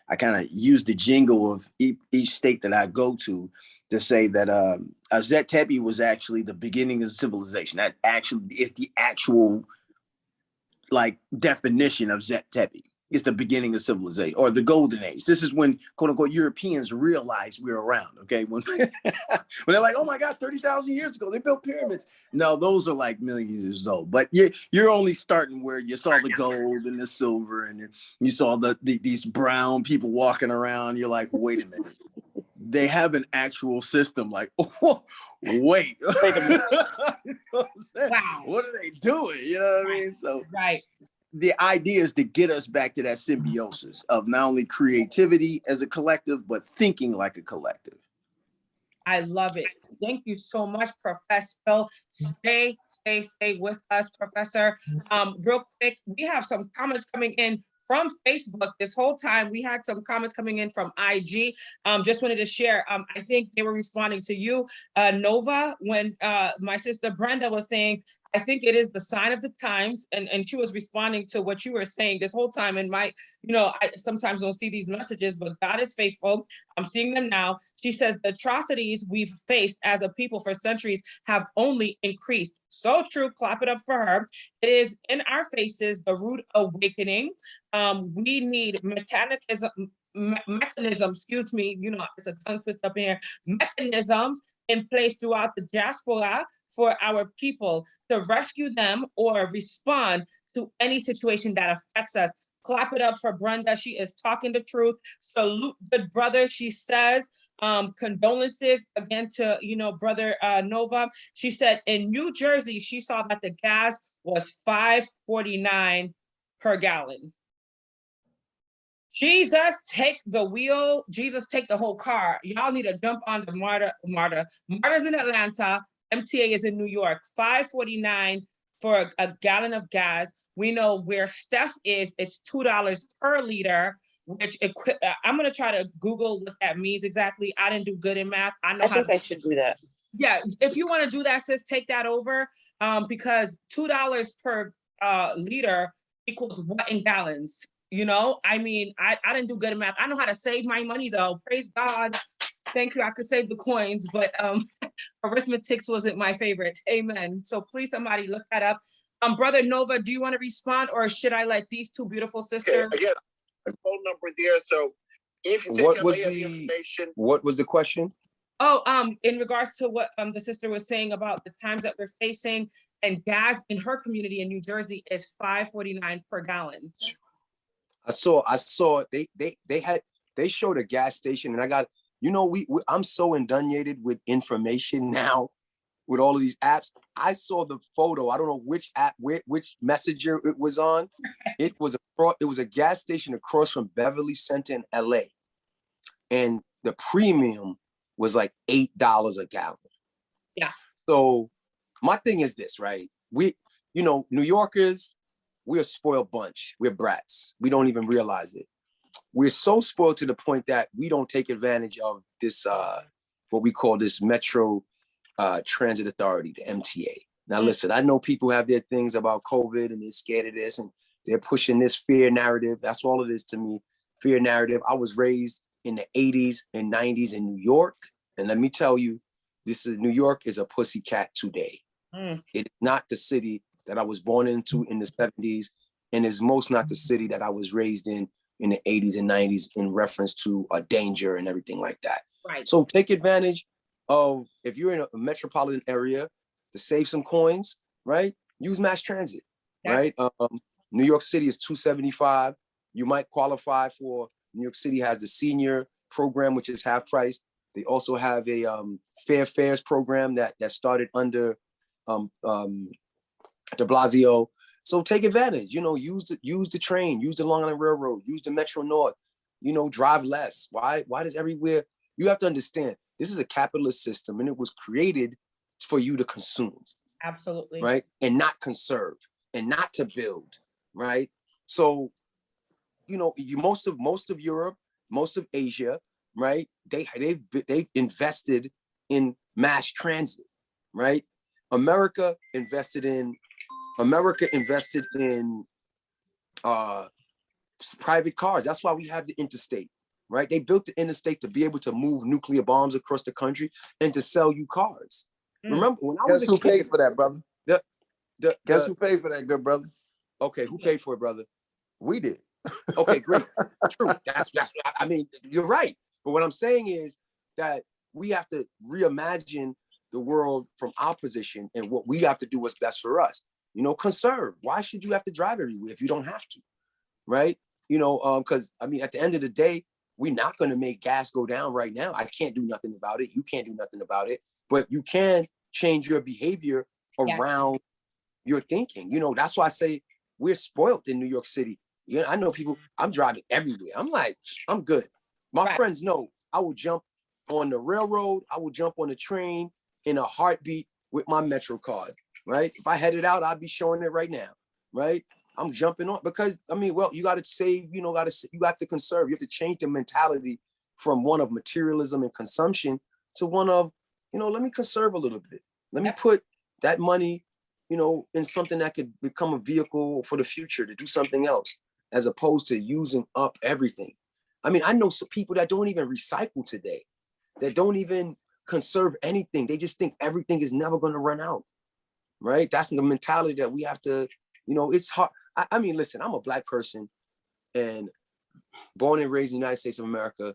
I kind of used the jingle of each state that I go to say that Zettepi was actually the beginning of civilization. That actually is the actual like definition of Zettepi. It's the beginning of civilization, or the golden age. This is when, quote unquote, Europeans realized we were around. Okay, when they're like, oh my God, 30,000 years ago they built pyramids. No, those are like millions of years old. But you're only starting where you saw the gold and the silver, and you saw these brown people walking around. You're like, wait a minute, they have an actual system. Like, oh, wait a minute. You know what are they doing? You know what I mean? So the idea is to get us back to that symbiosis of not only creativity as a collective, but thinking like a collective. I love it. Thank you so much, Professor Phil. Stay with us, Professor. Real quick, we have some comments coming in from Facebook. This whole time we had some comments coming in from IG. Just wanted to share. I think they were responding to you, Nova, when my sister Brenda was saying, I think it is the sign of the times, and she was responding to what you were saying this whole time. And I sometimes don't see these messages, but God is faithful. I'm seeing them now. She says the atrocities we've faced as a people for centuries have only increased. So true. Clap it up for her. It is in our faces, the rude awakening. We need mechanism, excuse me, it's a tongue twist up here, mechanisms in place throughout the diaspora for our people to rescue them or respond to any situation that affects us. Clap it up for Brenda. She is talking the truth. Salute, good brother, she says. Condolences again to brother Nova. She said in New Jersey she saw that the gas was $5.49 per gallon. Jesus, take the wheel. Jesus, take the whole car. Y'all need to jump on the Marta. Marta's in Atlanta. MTA is in New York. $5.49 for a gallon of gas. We know where Steph is. It's $2 per liter. Which I'm gonna try to Google what that means exactly. I didn't do good in math. I think I should do that. Yeah, if you want to do that, sis, take that over. Because $2 per liter equals what in gallons? You know, I mean, I didn't do good in math. I know how to save my money though. Praise God. Thank you. I could save the coins, but arithmetics wasn't my favorite. Amen. So please, somebody look that up. Brother Nova, do you want to respond, or should I let these two beautiful sisters? Okay, again, a phone number there. So if you what was the question? Oh, in regards to what the sister was saying about the times that we're facing, and gas in her community in New Jersey is $5.49 per gallon. I saw they showed a gas station, and I got, you know, I'm so inundated with information now with all of these apps. I saw the photo. I don't know which app, which messenger it was on. It was a gas station across from Beverly Center in LA. And the premium was like $8 a gallon. Yeah. So my thing is this, right? We, you know, New Yorkers, we're a spoiled bunch. We're brats. We don't even realize it. We're so spoiled to the point that we don't take advantage of this, what we call this Metro Transit Authority, the MTA. Now, listen, I know people have their things about COVID and they're scared of this and they're pushing this fear narrative. That's all it is to me, fear narrative. I was raised in the 80s and 90s in New York. And let me tell you, New York is a pussycat today. It's not the city that I was born into in the 70s, and is most not the city that I was raised in the 80s and 90s in reference to danger and everything like that. Right. So take advantage of, if you're in a metropolitan area, to save some coins, right? Use mass transit, right? New York City is $275. You might qualify for, New York City has the senior program, which is half price. They also have a fair fares program that started under de Blasio. So take advantage, you know, use the train, use the Long Island Railroad, use the Metro North, you know, drive less. Why does everywhere, you have to understand, this is a capitalist system and it was created for you to consume. Absolutely. Right? And not conserve and not to build, right? So, you know, most of Europe, most of Asia, right? They've invested in mass transit, right? America invested in private cars. That's why we have the interstate, right? They built the interstate to be able to move nuclear bombs across the and to sell you cars. Remember when I was a kid? Guess who paid for that, brother? Guess who paid for that, good brother? Okay, who paid for it, brother? We did. Okay, great. True. That's I mean, you're right. But what I'm saying is that we have to reimagine the world from our position, and what we have to do what's best for us. You know, conserve. Why should you have to drive everywhere if you don't have to? Right? You know, because I mean, at the end of the day, we're not going to make gas go down right now. I can't do nothing about it. You can't do nothing about it. But you can change your behavior around your thinking. You know, that's why I say we're spoiled in New York City. You know, I know people, I'm driving everywhere. I'm like, I'm good. My friends know I will jump on the railroad. I will jump on the train in a heartbeat with my Metro card, right? If I headed out, I'd be showing it right now, right? I'm jumping on because, I mean, well, you got to save, you know, you have to conserve. You have to change the mentality from one of materialism and consumption to one of, you know, let me conserve a little bit. Let me put that money, you know, in something that could become a vehicle for the future to do something else, as opposed to using up everything. I mean, I know some people that don't even recycle today, that don't even conserve anything. They just think everything is never going to run out, right? That's the mentality that we have to, you know, it's hard. I mean, listen, I'm a Black person and born and raised in the United States of America.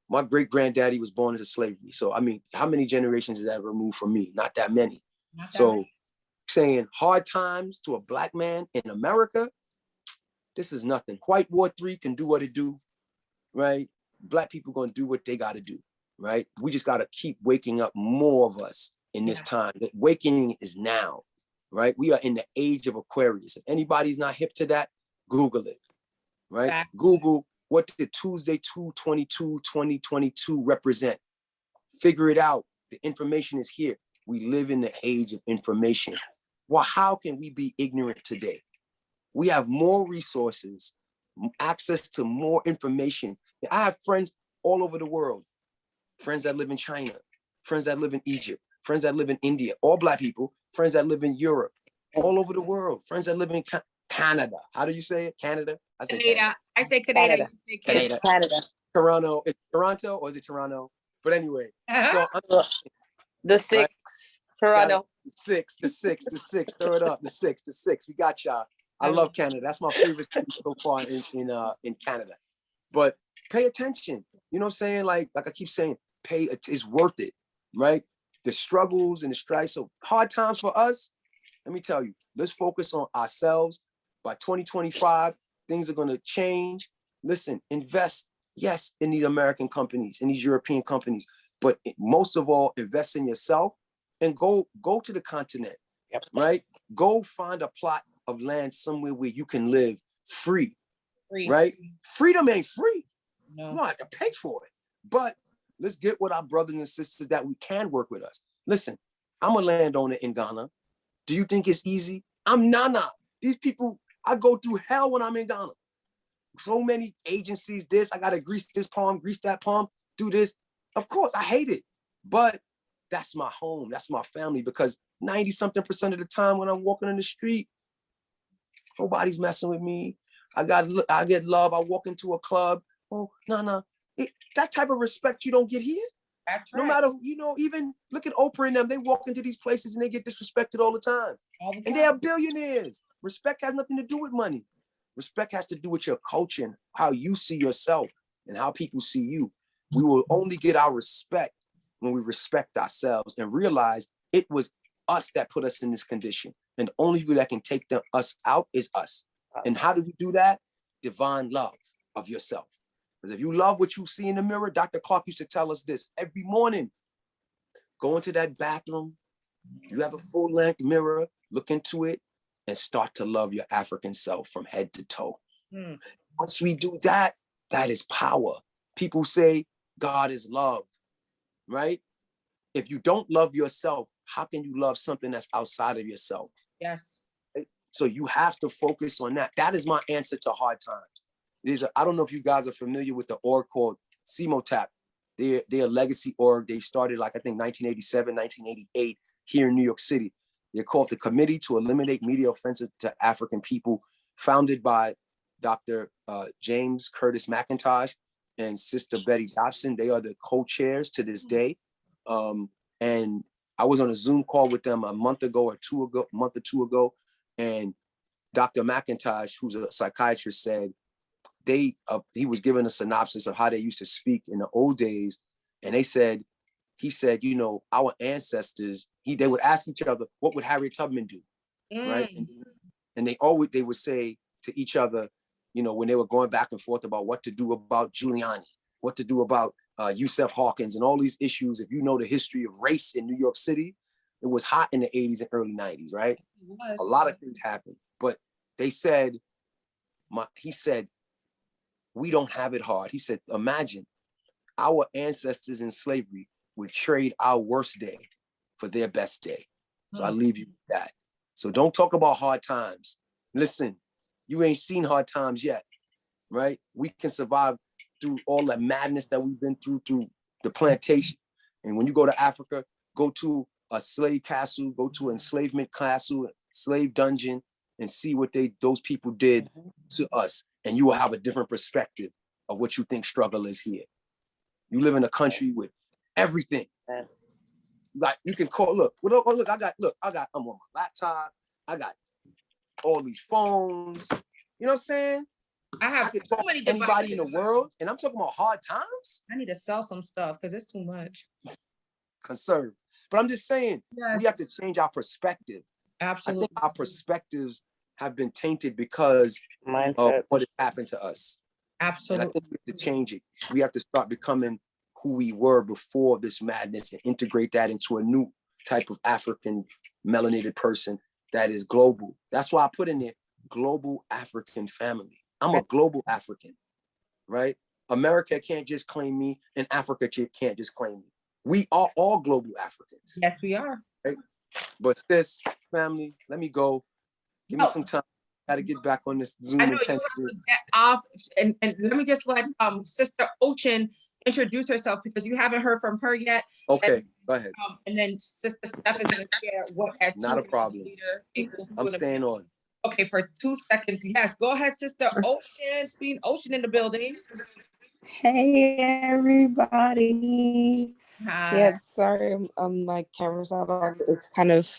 My great granddaddy was born into slavery. So, I mean, how many generations is that removed from me? Not that many. Saying hard times to a Black man in America, this is nothing. White War III can do what it do, right? Black people going to do what they got to do, right? We just got to keep waking up more of us in this time. The awakening is now, right? We are in the age of Aquarius. If anybody's not hip to that, Google it, right? Google what did Tuesday 2/22/2022 represent. Figure it out. The information is here. We live in the age of information. Well, how can we be ignorant today? We have more resources, access to more information. I have friends all over the world, friends that live in China, friends that live in Egypt, friends that live in India, all Black people, friends that live in Europe, all over the world, friends that live in Canada. How do you say it? Canada? I say Canada. Canada. I say Canada. Canada. Canada. Toronto. Is it Toronto or is it Toronto? But anyway, so the 6, right? Toronto. The six. Throw it up. The six. We got y'all. I love Canada. That's my favorite city so far in Canada. But pay attention. You know what I'm saying? Like I keep saying, it's worth it, right? The struggles and the strife. So hard times for us. Let me tell you, let's focus on ourselves. By 2025, things are going to change. Listen, invest, yes, in these American companies, in these European companies, but most of all, invest in yourself and go to the continent, right? Go find a plot of land somewhere where you can live free. Right? Freedom ain't free. No. You don't have to pay for it. But let's get with our brothers and sisters that we can work with us. Listen, I'm a landowner in Ghana. Do you think it's easy? I'm Nana. These people, I go through hell when I'm in Ghana. So many agencies, this, I gotta grease this palm, grease that palm, do this. Of course, I hate it. But that's my home. That's my family, because 90-something% of the time when I'm walking in the street, nobody's messing with me. I get love. I walk into a club. Oh, no. That type of respect you don't get here. That's right. No matter, even look at Oprah and them. They walk into these places and they get disrespected all the time. And they are billionaires. Respect has nothing to do with money. Respect has to do with your culture and how you see yourself and how people see you. We will only get our respect when we respect ourselves and realize it was us that put us in this condition. And the only people that can take us out is us. And how do we do that? Divine love of yourself. Because if you love what you see in the mirror, Dr. Clark used to tell us this every morning. Go into that bathroom, you have a full-length mirror, look into it, and start to love your African self from head to toe. Once we do that, that is power. People say God is love, right? If you don't love yourself, how can you love something that's outside of yourself? Yes. So you have to focus on that. That is my answer to hard times. I don't know if you guys are familiar with the org called CMOTAP. They're a legacy org. They started I think 1987, 1988 here in New York City. They're called the Committee to Eliminate Media Offensive to African People, founded by Dr. James Curtis McIntosh and Sister Betty Dobson. They are the co-chairs to this day. And I was on a Zoom call with them a month or two ago, and Dr. McIntosh, who's a psychiatrist, said he was given a synopsis of how they used to speak in the old days, and he said, our ancestors, they would ask each other, what would Harriet Tubman do, right? And they would say to each other, when they were going back and forth about what to do about Giuliani, what to do about Yusef Hawkins and all these issues. If you know the history of race in New York City, it was hot in the 80s and early 90s, right? A lot of things happened, but he said, we don't have it hard. He said, imagine our ancestors in slavery would trade our worst day for their best day. So I leave you with that. So don't talk about hard times. Listen, you ain't seen hard times yet, right? We can survive through all the madness that we've been through the plantation. And when you go to Africa, go to a slave castle, go to an enslavement castle, slave dungeon, and see what those people did to us. And you will have a different perspective of what you think struggle is here. You live in a country with everything. Like you can call, I'm on my laptop. I got all these phones. You know what I'm saying? I can talk to anybody in the world, and I'm talking about hard times. I need to sell some stuff because it's too much. Conserve. But I'm just saying, we have to change our perspective. Absolutely. I think our perspectives have been tainted because of what has happened to us. Absolutely. And I think we have to change it. We have to start becoming who we were before this madness and integrate that into a new type of African melanated person that is global. That's why I put in there global African family. I'm a global African, right? America can't just claim me and Africa can't just claim me. We are all global Africans. Yes, we are. Right? But sis, family, let me go. Give me some time. Got to get back on this Zoom. I know you have to get off, and let me just let Sister Ochin introduce herself because you haven't heard from her yet. Okay, go ahead. And then Sister Steph is going to share what at not a problem. I'm staying on. Okay, for 2 seconds. Yes, go ahead, Sister Ocean. Queen Ocean in the building. Hey everybody. Hi. Yeah, sorry, my camera's not on. It's kind of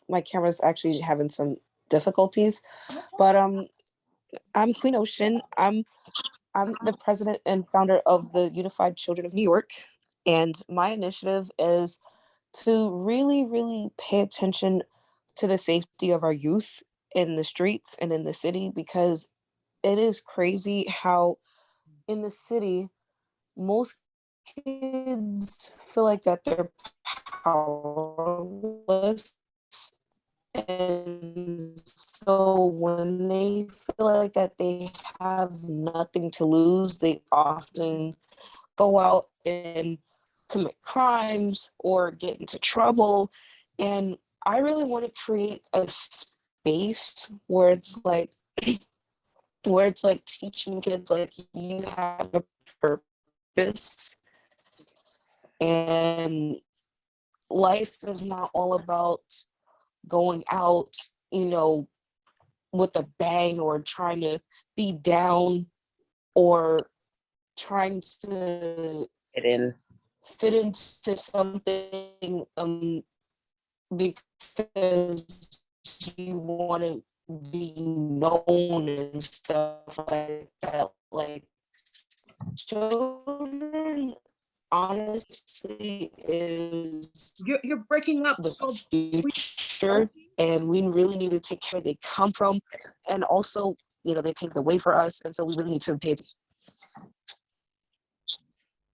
my camera's actually having some difficulties. But I'm Queen Ocean. I'm the president and founder of the Unified Children of New York. And my initiative is to really, really pay attention to the safety of our youth in the streets and in the city, because it is crazy how in the city, most kids feel like that they're powerless. And so when they feel like that they have nothing to lose, they often go out and commit crimes or get into trouble. And I really want to create a space where it's like teaching kids like you have a purpose, and life is not all about going out, with a bang, or trying to be down, or trying to fit into something because you want to be known and stuff like that. Like, children honestly is You're breaking up the so future, and we really need to take care of where they come from, and also, they pave the way for us, and so we really need to pay attention.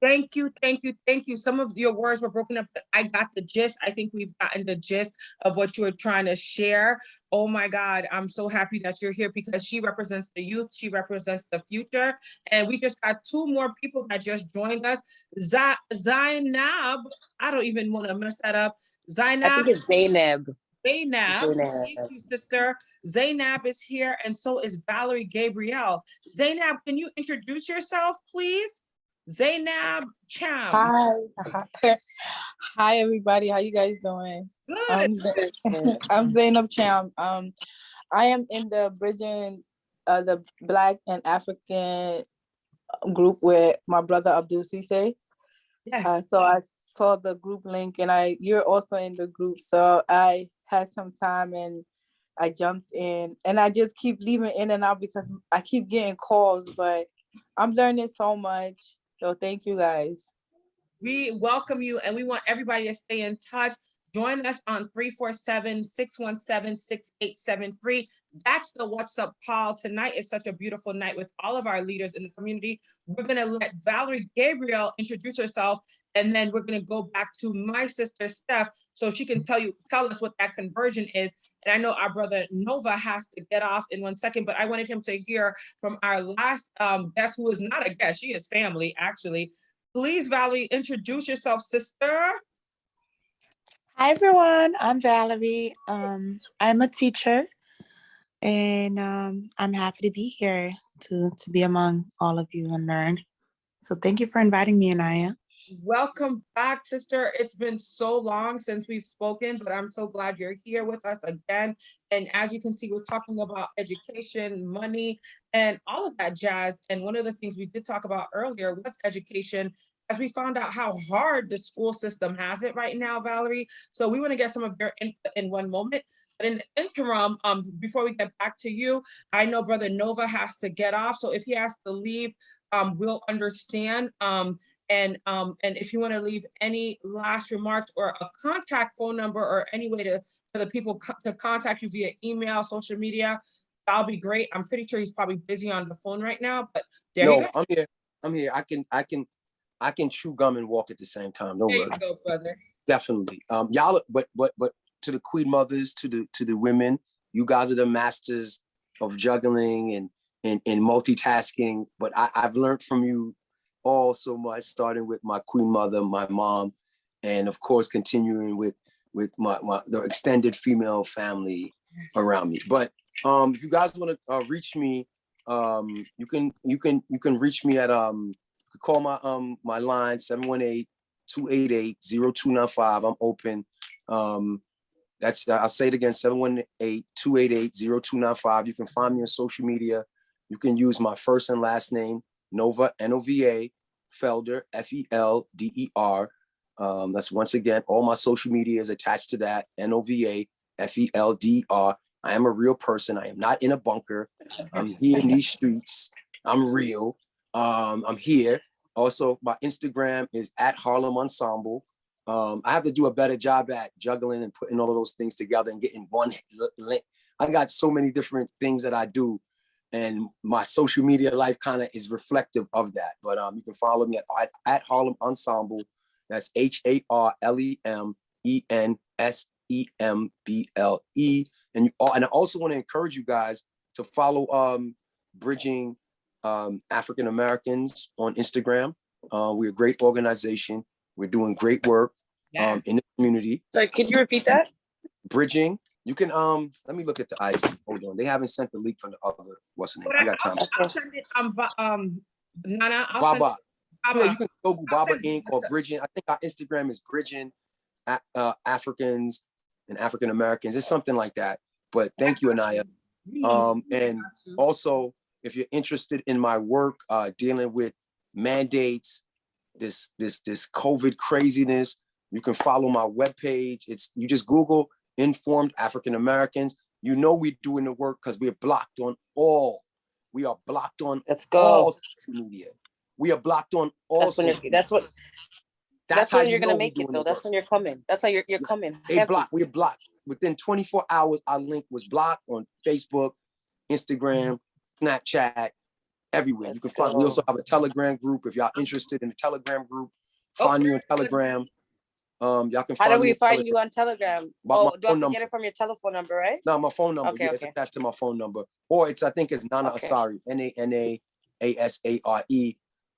Thank you, thank you, thank you. Some of your words were broken up, but I got the gist. I think we've gotten the gist of what you were trying to share. Oh my God, I'm so happy that you're here, because she represents the youth, she represents the future. And we just got 2 more people that just joined us. Zainab, I don't even want to mess that up. Zainab. I think it's Zainab. Zainab. Thank you, sister. Zainab is here, and so is Valerie Gabrielle. Zainab, can you introduce yourself, please? Zainab Cham. Hi. Hi, everybody. How you guys doing? Good. I'm Zainab Cham. I am in the Bridging the Black and African group with my brother Abdul Sise. Yes. So I saw the group link, and you're also in the group. So I had some time and I jumped in, and I just keep leaving in and out because I keep getting calls, but I'm learning so much. So thank you guys. We welcome you, and we want everybody to stay in touch. Join us on 347-617-6873. That's the What's Up call. Tonight is such a beautiful night with all of our leaders in the community. We're going to let Valerie Gabrielle introduce herself, and then we're going to go back to my sister, Steph, so she can tell us what that conversion is. And I know our brother Nova has to get off in 1 second, but I wanted him to hear from our last guest, who is not a guest. She is family, actually. Please, Valerie, introduce yourself, sister. Hi, everyone. I'm Valerie. I'm a teacher, and I'm happy to be here to be among all of you and learn. So thank you for inviting me, Anaya. Welcome back, sister. It's been so long since we've spoken, but I'm so glad you're here with us again. And as you can see, we're talking about education, money, and all of that jazz. And one of the things we did talk about earlier was education, as we found out how hard the school system has it right now, Valerie. So we want to get some of your input in one moment. But in the interim, before we get back to you, I know Brother Nova has to get off. So if he has to leave, we'll understand. And if you want to leave any last remarks or a contact phone number or any way for the people to contact you via email, social media, that'll be great. I'm pretty sure he's probably busy on the phone right now, but there you go. I'm here. I can chew gum and walk at the same time. Don't worry. There you go, brother. Definitely. Y'all, but to the queen mothers, to the women, you guys are the masters of juggling and multitasking. But I've learned from you all so much, starting with my queen mother, my mom, and of course continuing with the extended female family around me. But if you guys want to reach me, you can reach me at call my line 718-288-0295. I'm open. That's, I'll say it again, 718-288-0295. You can find me on social media. You can use my first and last name, Nova, N-O-V-A, Felder, F-E-L-D-E-R. That's once again, all my social media is attached to that, N-O-V-A, F-E-L-D-E-R. I am a real person. I am not in a bunker. I'm here in these streets. I'm real. I'm here. Also, my Instagram is @HarlemEnsemble. I have to do a better job at juggling and putting all of those things together and getting one link. I got so many different things that I do, and my social media life kind of is reflective of that. But you can follow me at Harlem Ensemble. That's HarlemEnsemble. And I also want to encourage you guys to follow Bridging African Americans on Instagram. We're a great organization. We're doing great work in the community. Sorry, can you repeat that? Bridging. You can let me look at the IG. Hold on. They haven't sent the link from the other. What's the name? I got time. I'll send it. Nana. Baba. Yeah, you can Google Baba Inc. or Bridging. I think our Instagram is Bridging Africans and African Americans. It's something like that. But thank you, Anaya. And also, if you're interested in my work dealing with mandates, this COVID craziness, you can follow my webpage. You just Google Informed African Americans. You know we're doing the work because we're blocked on all. We are blocked on all social media. We are blocked on all. That's when you're gonna make it though. That's when you're coming. That's how you're coming. We're blocked. Within 24 hours, our link was blocked on Facebook, Instagram, Snapchat, everywhere. You can find. We also have a Telegram group. If y'all interested in the Telegram group, find me on Telegram. Y'all can find. How do we find you on Telegram? Do I have to get it from your telephone number, right? No, my phone number. Okay, it's attached to my phone number. Or I think it's Nana Asare, Nana-Asare.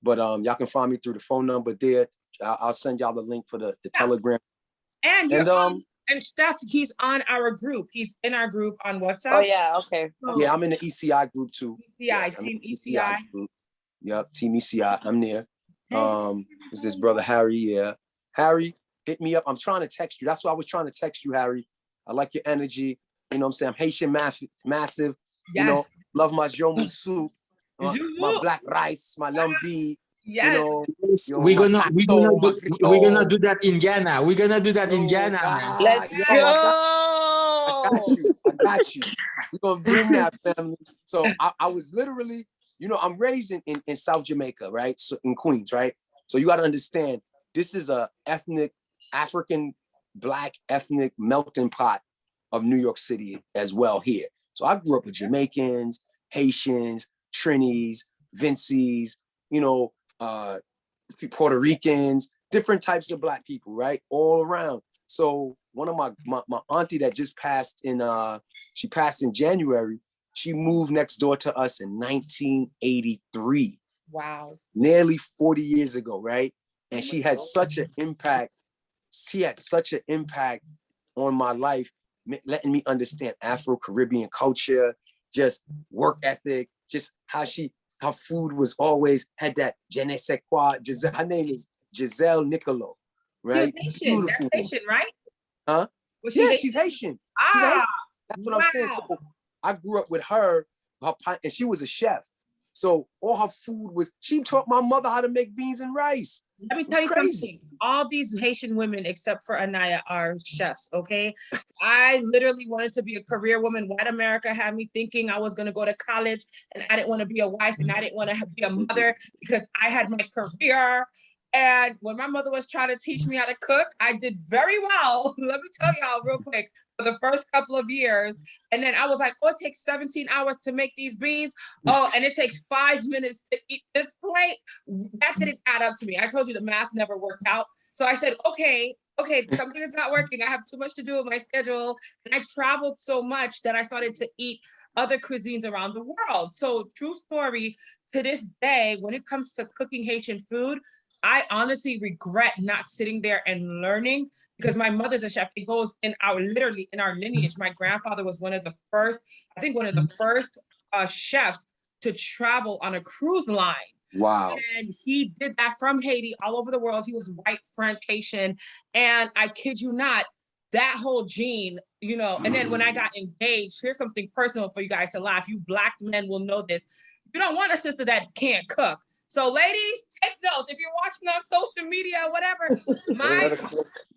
But y'all can find me through the phone number there. I'll send y'all the link for the Telegram. And Steph, he's on our group. He's in our group on WhatsApp. Oh yeah, okay. Yeah, I'm in the ECI group too. Team ECI. Group. Yep, Team ECI. I'm there. Is this brother Harry? Yeah, Harry, hit me up. I'm trying to text you. That's why I was trying to text you, Harry. I like your energy. You know what I'm saying? I'm Haitian massive. Yes. You know, love my jomu soup, my black rice, my lambi. Yes. You know, we're gonna do that in Ghana. We're gonna do that in Ghana. Let's go. I got you. We're gonna bring that, family. So I was literally, I'm raised in South Jamaica, right? So in Queens, right? So you got to understand, this is a African Black ethnic melting pot of New York City as well here. So I grew up with Jamaicans, Haitians, Trinis, Vincies, Puerto Ricans, different types of Black people, right? All around. So one of my auntie that just passed she passed in January, she moved next door to us in 1983. Wow. Nearly 40 years ago, right? And she had such an impact. She had such an impact on my life, letting me understand Afro-Caribbean culture, just work ethic, just how food was always had that je ne sais quoi. Her name is Giselle Nicolo, right? Haitian. That's Haitian, right? Huh? She's Haitian. That's what I'm saying. So I grew up with her, and she was a chef. So all her food she taught my mother how to make beans and rice. Let me tell you something. All these Haitian women, except for Anaya, are chefs, okay? I literally wanted to be a career woman. White America had me thinking I was going to go to college, and I didn't want to be a wife, and I didn't want to be a mother because I had my career. And when my mother was trying to teach me how to cook, I did very well. Let me tell y'all real quick, for the first couple of years. And then I was like, it takes 17 hours to make these beans. Oh, and it takes 5 minutes to eat this plate. That didn't add up to me. I told you the math never worked out. So I said, okay, something is not working. I have too much to do with my schedule. And I traveled so much that I started to eat other cuisines around the world. So true story, to this day, when it comes to cooking Haitian food, I honestly regret not sitting there and learning, because my mother's a chef. It goes in our lineage. My grandfather was one of the first chefs to travel on a cruise line. Wow. And he did that from Haiti all over the world. He was white, French, Haitian. And I kid you not, that whole gene, you know, and then when I got engaged, here's something personal for you guys to laugh. You Black men will know this. You don't want a sister that can't cook. So ladies, take notes. If you're watching on social media or whatever,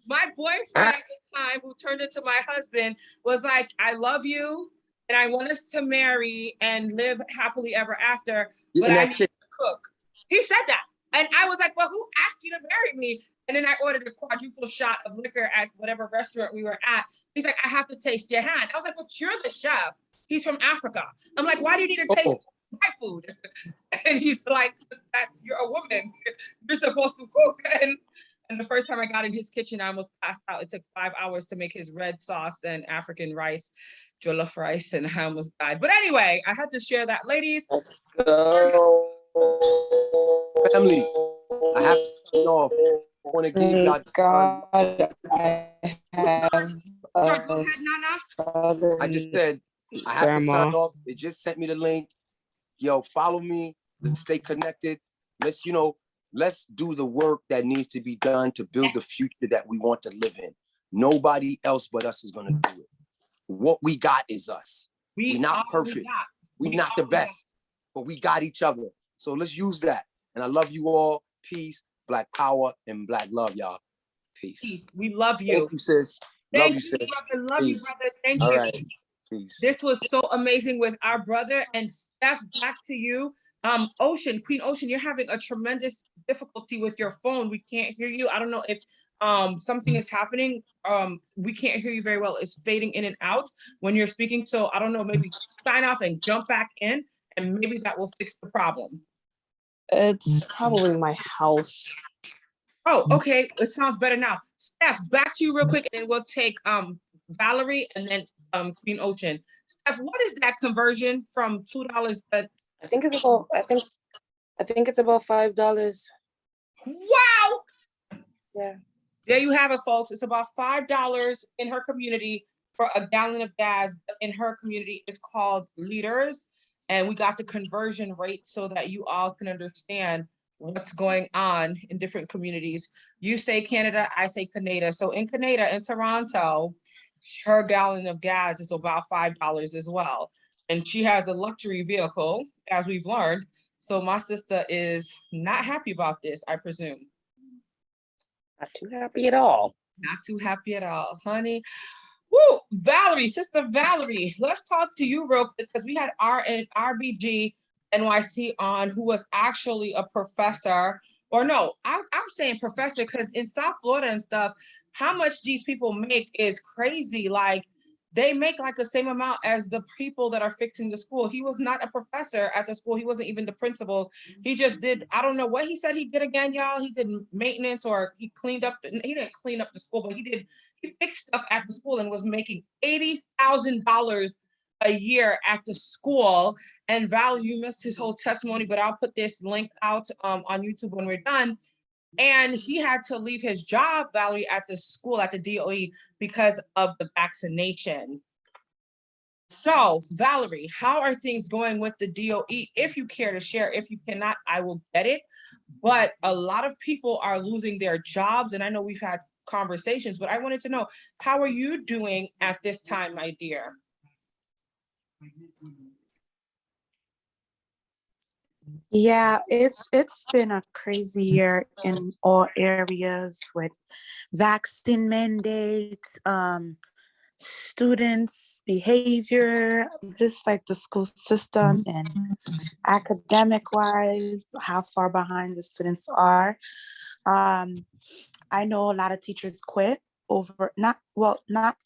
my boyfriend at the time, who turned into my husband, was like, I love you and I want us to marry and live happily ever after, but I need to cook. He said that. And I was like, well, who asked you to marry me? And then I ordered a quadruple shot of liquor at whatever restaurant we were at. He's like, I have to taste your hand. I was like, but you're the chef. He's from Africa. I'm like, why do you need to taste my food? And he's like, you're a woman. You're supposed to cook. And the first time I got in his kitchen, I almost passed out. It took 5 hours to make his red sauce and African rice, jollof rice, and I almost died. But anyway, I had to share that. Ladies. Let's go. Family, I have to sign off. I want to give y'all God, I have. Sorry, go ahead, Nana. I just said I have to sign off. They just sent me the link. Yo, follow me. Let's stay connected. Let's, you know, let's do the work that needs to be done to build the future that we want to live in. Nobody else but us is going to do it. What we got is us. We're not perfect. We're not the best, but we got each other. So let's use that. And I love you all. Peace, Black power, and Black love, y'all. Peace. We love you. Thank you, sis. Love you, sis. Brother. Love you, brother. Thank you. All right. Peace. This was so amazing with our brother. And Steph, back to you. Ocean, Queen Ocean, you're having a tremendous difficulty with your phone. We can't hear you. I don't know if something is happening. We can't hear you very well. It's fading in and out when you're speaking. So I don't know, maybe sign off and jump back in, and maybe that will fix the problem. It's probably my house. Oh, okay. It sounds better now. Steph, back to you real quick, and then we'll take Valerie and then Queen Ocean. Steph, what is that conversion from $2? I think it's about $5. Wow. Yeah. There you have it, folks. It's about $5 in her community for a gallon of gas. In her community, it's called liters. And we got the conversion rate so that you all can understand what's going on in different communities. You say Canada, I say Canada. So in Canada, in Toronto, her gallon of gas is about $5 as well. And she has a luxury vehicle, as we've learned. So my sister is not happy about this, I presume. Not too happy at all. Not too happy at all, honey. Woo, Valerie, Sister Valerie, let's talk to you real quick, because we had RBG NYC on, who was actually a professor, or no, I'm saying professor, because in South Florida and stuff, how much these people make is crazy. Like, they make like the same amount as the people that are fixing the school. He was not a professor at the school. He wasn't even the principal. He just did, I don't know what he said he did again, y'all. He did maintenance, or he cleaned up, he didn't clean up the school, but he fixed stuff at the school and was making $80,000 a year at the school. And Val, you missed his whole testimony, but I'll put this link out on YouTube when we're done. And he had to leave his job, Valerie, at the school, at the DOE, because of the vaccination. So, Valerie, how are things going with the DOE? If you care to share, if you cannot, I will get it. But a lot of people are losing their jobs, and I know we've had conversations, but I wanted to know, how are you doing at this time, my dear? Yeah, it's been a crazy year in all areas with vaccine mandates, students' behavior, just like the school system and academic-wise, how far behind the students are. I know a lot of teachers quit not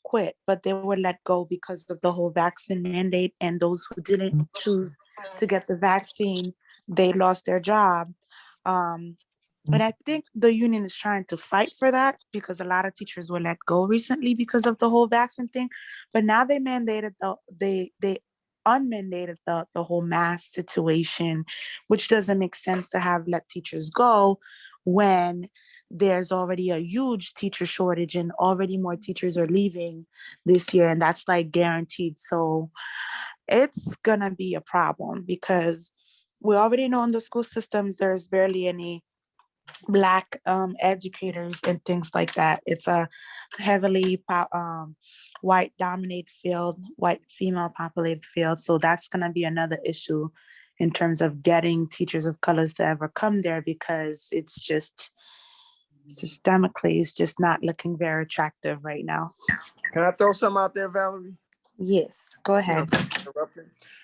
quit, but they were let go because of the whole vaccine mandate, and those who didn't choose to get the vaccine, they lost their job. And I think the union is trying to fight for that, because a lot of teachers were let go recently because of the whole vaccine thing. But now they mandated they unmandated the whole mask situation, which doesn't make sense to have let teachers go when there's already a huge teacher shortage and already more teachers are leaving this year, and that's like guaranteed. So it's gonna be a problem, because we already know in the school systems there's barely any Black educators and things like that. It's a heavily white dominated field, white female populated field. So that's going to be another issue in terms of getting teachers of colors to ever come there, because it's just systemically, it's just not looking very attractive right now. Can I throw something out there, Valerie? Yes, go ahead.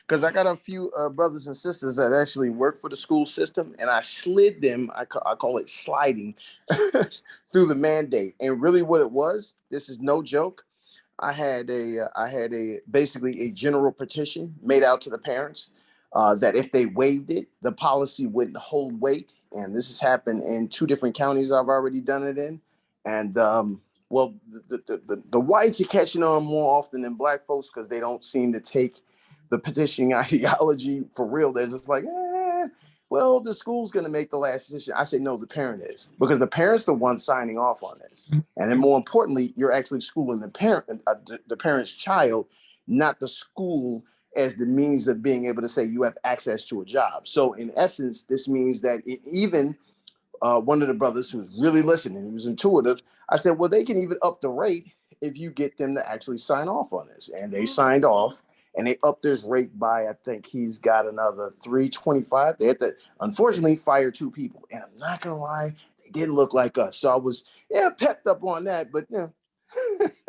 Because I got a few brothers and sisters that actually work for the school system, and I slid them, I call it sliding, through the mandate. And really what it was, this is no joke, I had a basically a general petition made out to the parents that if they waived it, the policy wouldn't hold weight. And this has happened in 2 different counties I've already done it in. And well, the whites are catching on more often than black folks because they don't seem to take the petitioning ideology for real. They're just like, well, the school's going to make the last decision. I say, no, the parent is, because the parent's the one signing off on this. And then more importantly, you're actually schooling the parent's child, not the school as the means of being able to say you have access to a job. So in essence, this means that even one of the brothers who's really listening, he was intuitive. I said, well, they can even up the rate if you get them to actually sign off on this. And they signed off, and they upped this rate by, I think he's got another 325. They had to, unfortunately, fire 2 people. And I'm not going to lie, they didn't look like us. So I was, pepped up on that. But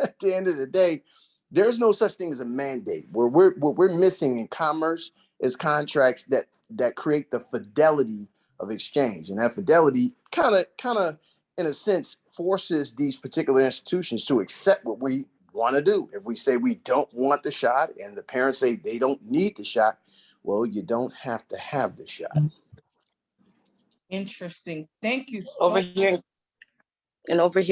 at the end of the day, there's no such thing as a mandate. What we're missing in commerce is contracts that create the fidelity of exchange. And that fidelity kind of, in a sense, forces these particular institutions to accept what we want to do. If we say we don't want the shot and the parents say they don't need the shot, well, you don't have to have the shot. Interesting. Thank you. Over here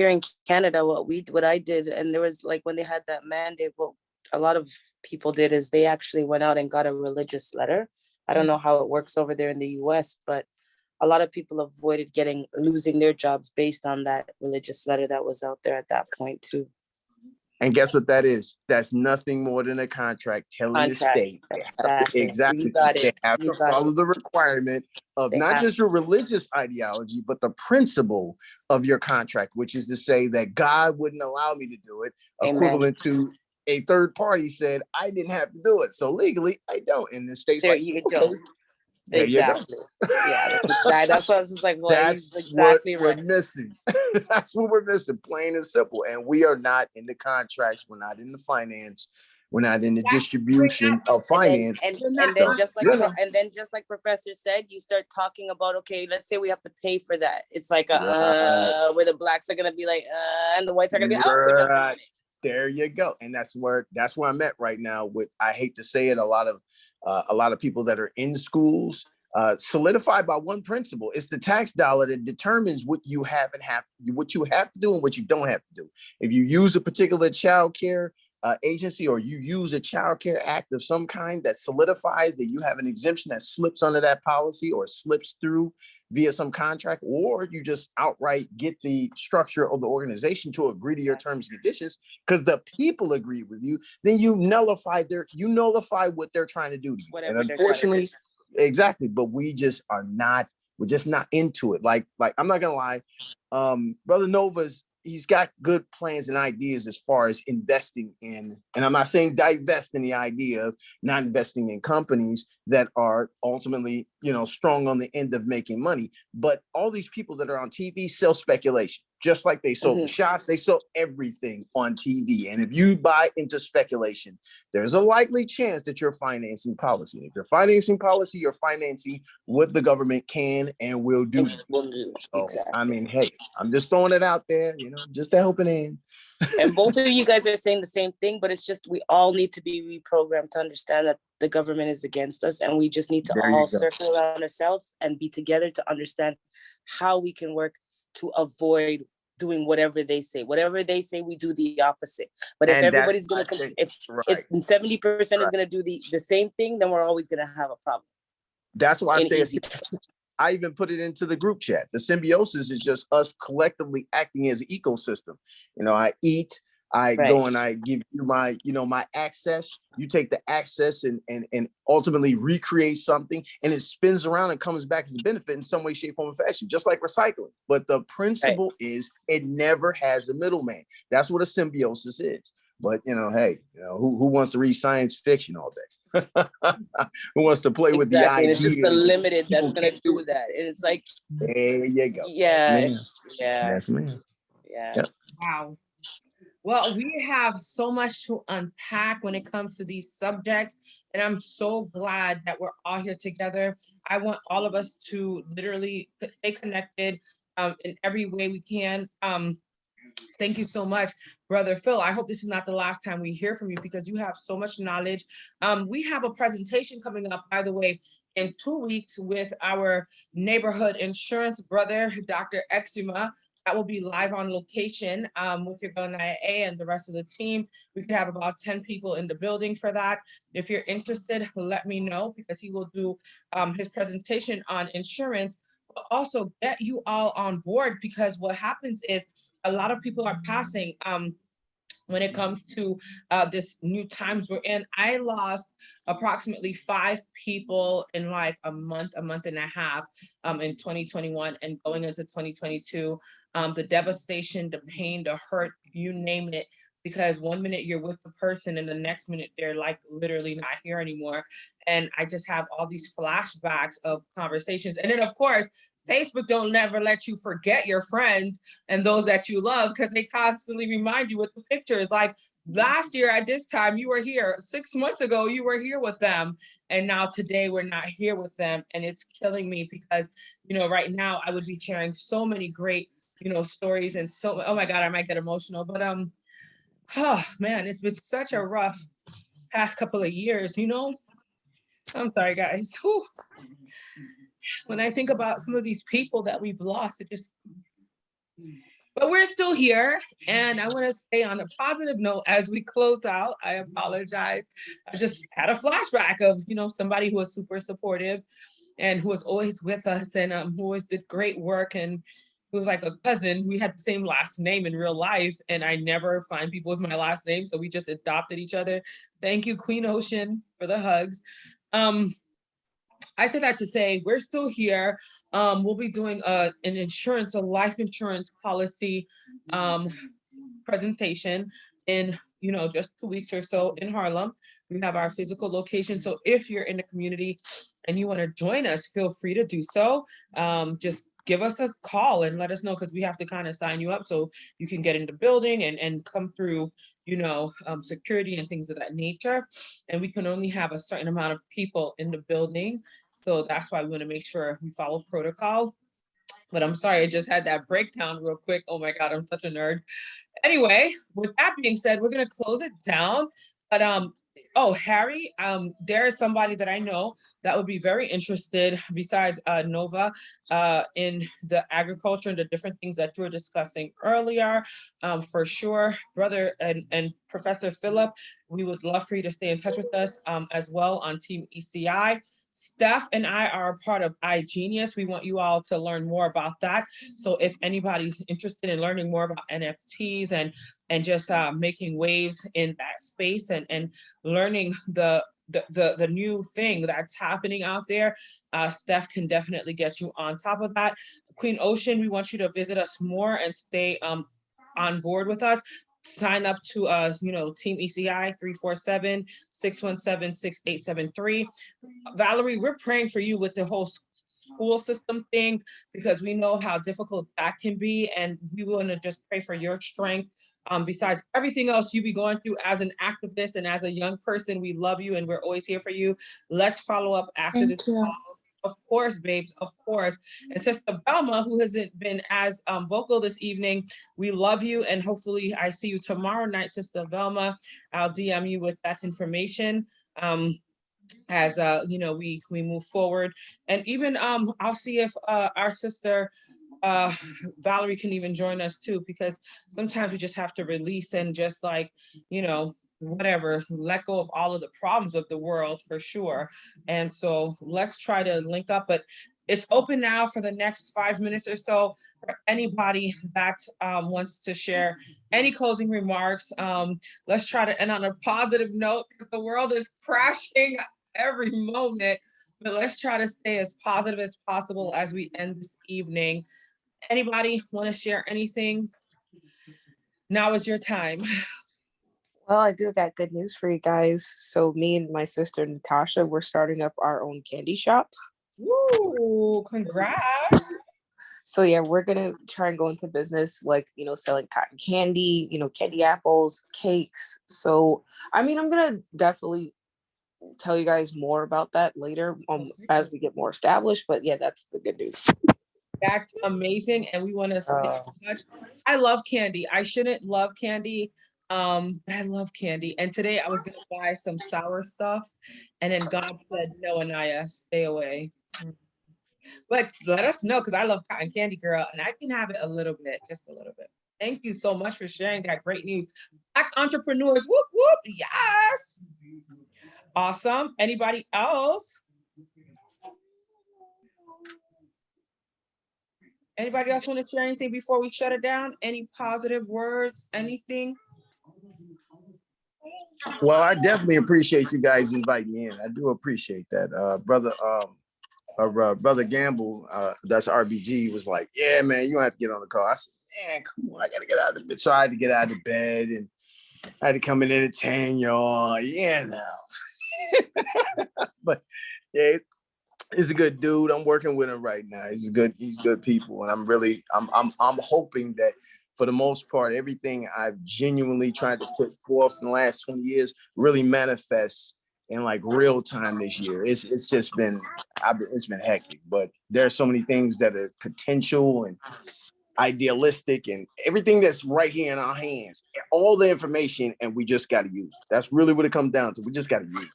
in Canada, what I did, and there was like when they had that mandate, what a lot of people did is they actually went out and got a religious letter. I don't know how it works over there in the US, but a lot of people avoided losing their jobs based on that religious letter that was out there at that point too. And guess what that is? That's nothing more than a contract telling the state exactly. They have to follow the requirement of not just your religious ideology, but the principle of your contract, which is to say that God wouldn't allow me to do it, equivalent to a third party said I didn't have to do it. So legally, I don't. In the states, there you don't. There exactly. You go. Yeah, that's what I was just like, well, that's he's exactly what we're missing. That's what we're missing, plain and simple. And we are not in the contracts. We're not in the finance. We're not in the distribution of finance. And then just like Professor said, you start talking about, okay, let's say we have to pay for that. It's like where the blacks are gonna be like, and the whites are gonna be right. There you go. And that's where I'm at right now. With, I hate to say it, a lot of people that are in schools solidified by one principle. It's the tax dollar that determines what you have what you have to do and what you don't have to do. If you use a particular child care agency, or you use a child care act of some kind that solidifies that you have an exemption that slips under that policy or slips through via some contract, or you just outright get the structure of the organization to agree to your terms and conditions because the people agree with you, then you nullify what they're trying to do to you. And unfortunately, exactly, but we're just not into it. Like I'm not gonna lie, Brother Nova's, he's got good plans and ideas as far as investing in, and I'm not saying divest in the idea of not investing in companies that are ultimately, strong on the end of making money. But all these people that are on TV sell speculation, just like they sold the shots, they sell everything on TV. And if you buy into speculation, there's a likely chance that you're financing policy. And if you're financing policy, you're financing what the government can and will do. So, I mean, hey, I'm just throwing it out there, just to help it in. And both of you guys are saying the same thing, but it's just we all need to be reprogrammed to understand that the government is against us, and we just need to all circle around ourselves and be together to understand how we can work to avoid doing whatever they say. Whatever they say, we do the opposite. But if everybody's going to, if 70% is going to do the same thing, then we're always going to have a problem. That's why I say I even put it into the group chat. The symbiosis is just us collectively acting as an ecosystem. I eat, I go and I give you my, my access. You take the access and ultimately recreate something, and it spins around and comes back as a benefit in some way, shape, form, or fashion, just like recycling. But the principle is it never has a middleman. That's what a symbiosis is. But hey, who wants to read science fiction all day? Who wants to play with the And ideas? it's just the limited that's gonna do that. It's like, there you go. Yeah, Yes, ma'am. Yeah. Yep. Wow. Well, we have so much to unpack when it comes to these subjects, and I'm so glad that we're all here together. I want all of us to literally stay connected in every way we can. Thank you so much, Brother Phil. I hope this is not the last time we hear from you because you have so much knowledge. We have a presentation coming up, by the way, in 2 weeks with our neighborhood insurance brother, Dr. Exuma. That will be live on location with your Gunaya and the rest of the team. We could have about 10 people in the building for that. If you're interested, let me know because he will do his presentation on insurance, but also get you all on board because what happens is a lot of people are passing when it comes to this new times we're in. I lost approximately 5 people in like a month and a half in 2021 and going into 2022. The devastation, the pain, the hurt, you name it, because one minute you're with the person and the next minute they're like literally not here anymore. And I just have all these flashbacks of conversations. And then of course, Facebook don't never let you forget your friends and those that you love because they constantly remind you with the pictures. Like last year at this time, you were here. 6 months ago, you were here with them. And now today we're not here with them. And it's killing me because, right now I would be sharing so many great, stories and so, oh my God, I might get emotional, but oh man, it's been such a rough past couple of years, I'm sorry, guys. Whew. When I think about some of these people that we've lost, but we're still here. And I want to stay on a positive note as we close out. I apologize. I just had a flashback of, somebody who was super supportive and who was always with us and who always did great work. And who was like a cousin. We had the same last name in real life. And I never find people with my last name. So we just adopted each other. Thank you, Queen Ocean, for the hugs. I say that to say we're still here. We'll be doing a life insurance policy presentation in, just 2 weeks or so in Harlem. We have our physical location. So if you're in the community and you want to join us, feel free to do so. Just give us a call and let us know because we have to kind of sign you up so you can get in the building and come through, security and things of that nature. And we can only have a certain amount of people in the building. So that's why we want to make sure we follow protocol. But I'm sorry, I just had that breakdown real quick. Oh my God, I'm such a nerd. Anyway, with that being said, we're gonna close it down. But Harry, there is somebody that I know that would be very interested besides Nova in the agriculture and the different things that you were discussing earlier. For sure, brother and Professor Philip, we would love for you to stay in touch with us as well on Team ECI. Steph and I are a part of iGenius. We want you all to learn more about that. So if anybody's interested in learning more about NFTs and just making waves in that space and learning the new thing that's happening out there, Steph can definitely get you on top of that. Queen Ocean, we want you to visit us more and stay on board with us. Sign up to Team ECI 347-617-6873. Valerie, we're praying for you with the whole school system thing because we know how difficult that can be, and we want to just pray for your strength. Besides everything else you be going through as an activist and as a young person, we love you and we're always here for you. Let's follow up after this call. Of course, babes, of course. And Sister Velma, who hasn't been as vocal this evening, we love you. And hopefully I see you tomorrow night, Sister Velma. I'll DM you with that information as we move forward. And even I'll see if our sister Valerie can even join us too, because sometimes we just have to release and just whatever, let go of all of the problems of the world for sure. And so let's try to link up, but it's open now for the next 5 minutes or so. for anybody that wants to share any closing remarks. Let's try to end on a positive note because the world is crashing every moment, but let's try to stay as positive as possible as we end this evening. Anybody want to share anything? Now is your time. Well, I do got good news for you guys. So me and my sister Natasha, we're starting up our own candy shop. Woo, congrats. So yeah, we're gonna try and go into business, like, you know, selling cotton candy, you know, candy apples, cakes. So I mean, I'm gonna definitely tell you guys more about that later as we get more established. But yeah, that's the good news. That's amazing, and we want to stay in touch. I love candy. I shouldn't love candy. I love candy. And today I was gonna buy some sour stuff, and then God said, "No, Anaya, stay away." But let us know because I love cotton candy, girl, and I can have it a little bit, just a little bit. Thank you so much for sharing that great news. Black entrepreneurs, whoop whoop, yes. Awesome. Anybody else? Anybody else want to share anything before we shut it down? Any positive words? Anything? Well, I definitely appreciate you guys inviting me in. I do appreciate that. Brother Gamble, that's RBG, was like, yeah, man, you don't have to get on the call. I said, man, come on, I gotta get out of bed. So I had to get out of bed and I had to come and entertain y'all. Yeah, now. But yeah, he's a good dude. I'm working with him right now. He's good people. And I'm hoping that for the most part, everything I've genuinely tried to put forth in the last 20 years really manifests in like real time this year. It's been hectic, but there are so many things that are potential and idealistic and everything that's right here in our hands, all the information, and we just got to use it. That's really what it comes down to. We just got to use it.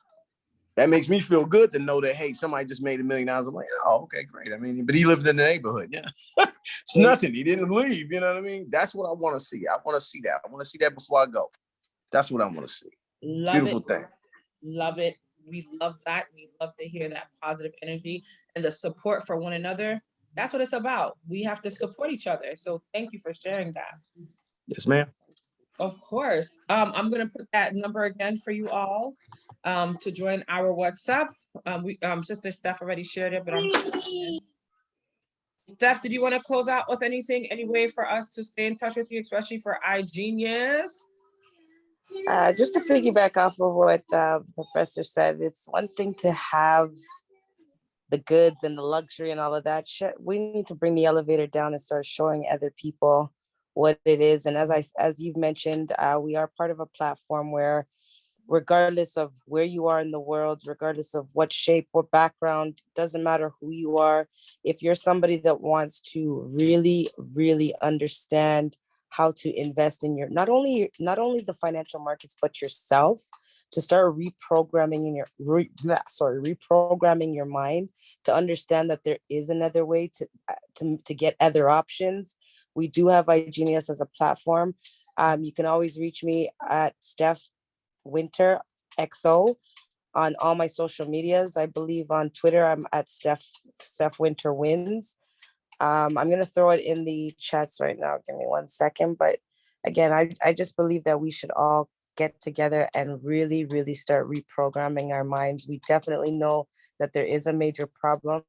That makes me feel good to know that, hey, somebody just made $1 million. I'm like, oh, okay, great. I mean, but he lived in the neighborhood. Yeah. It's nothing. He didn't leave. You know what I mean? That's what I want to see. I want to see that. I want to see that before I go. That's what I want to see. Love Beautiful it. thing. Love it. We love that. We love to hear that positive energy and the support for one another. That's what it's about. We have to support each other. So thank you for sharing that. Yes, ma'am. Of course. I'm going to put that number again for you all to join our WhatsApp. Sister Steph already shared it, but Steph, did you want to close out with anything, any way for us to stay in touch with you, especially for iGenius? Just to piggyback off of what the professor said, it's one thing to have the goods and the luxury and all of that shit. We need to bring the elevator down and start showing other people what it is. And as you've mentioned, we are part of a platform where, regardless of where you are in the world, regardless of what shape or background, doesn't matter who you are, if you're somebody that wants to really, really understand how to invest in your not only the financial markets, but yourself, to start reprogramming reprogramming your mind to understand that there is another way to get other options. We do have iGenius as a platform. You can always reach me at Steph Winter XO on all my social medias. I believe on Twitter I'm at Steph Winter Wins. I'm gonna throw it in the chats right now. Give me 1 second. But again, I just believe that we should all get together and really, really start reprogramming our minds. We definitely know that there is a major problem.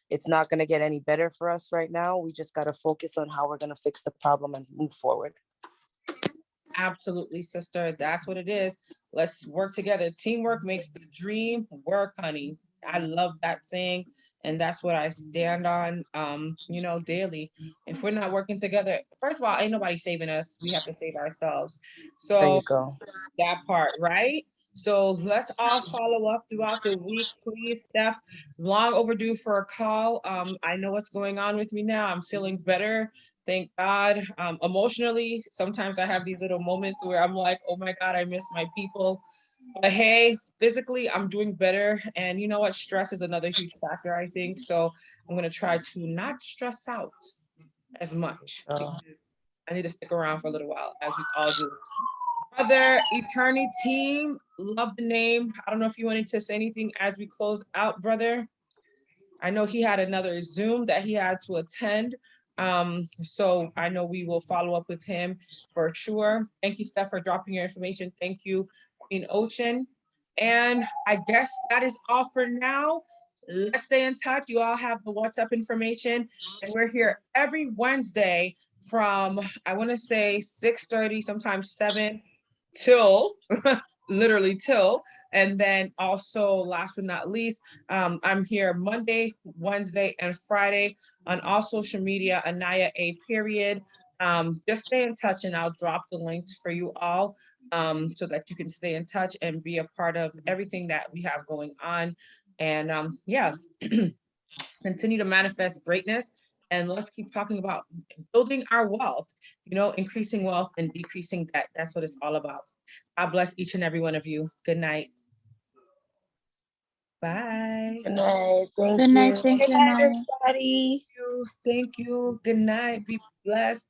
It's not gonna get any better for us right now. We just gotta focus on how we're gonna fix the problem and move forward. Absolutely, sister. That's what it is. Let's work together. Teamwork makes the dream work, honey. I love that saying. And that's what I stand on, daily. If we're not working together, first of all, ain't nobody saving us. We have to save ourselves. So there you go. That part, right? So let's all follow up throughout the week, please, Steph. Long overdue for a call. I know what's going on with me now. I'm feeling better. Thank God. Emotionally, sometimes I have these little moments where I'm like, oh my God, I miss my people. But hey, physically, I'm doing better. And you know what? Stress is another huge factor, I think. So I'm going to try to not stress out as much. I need to stick around for a little while, as we all do. Brother Eternity Team, love the name. I don't know if you wanted to say anything as we close out, brother. I know he had another Zoom that he had to attend. So I know we will follow up with him for sure. Thank you, Steph, for dropping your information. Thank you, Queen Ocean. And I guess that is all for now. Let's stay in touch. You all have the WhatsApp information, and we're here every Wednesday from, I want to say 6:30, sometimes 7 till literally till. And then also, last but not least, I'm here Monday, Wednesday, and Friday on all social media, Anaya A period. Just stay in touch, and I'll drop the links for you all, so that you can stay in touch and be a part of everything that we have going on. And yeah, continue to manifest greatness. And let's keep talking about building our wealth, increasing wealth and decreasing debt. That's what it's all about. God bless each and every one of you. Good night. Bye. Good night. Thank Good you. night. Thank Good you, night, Naya. everybody. Thank you. Good night. Be blessed.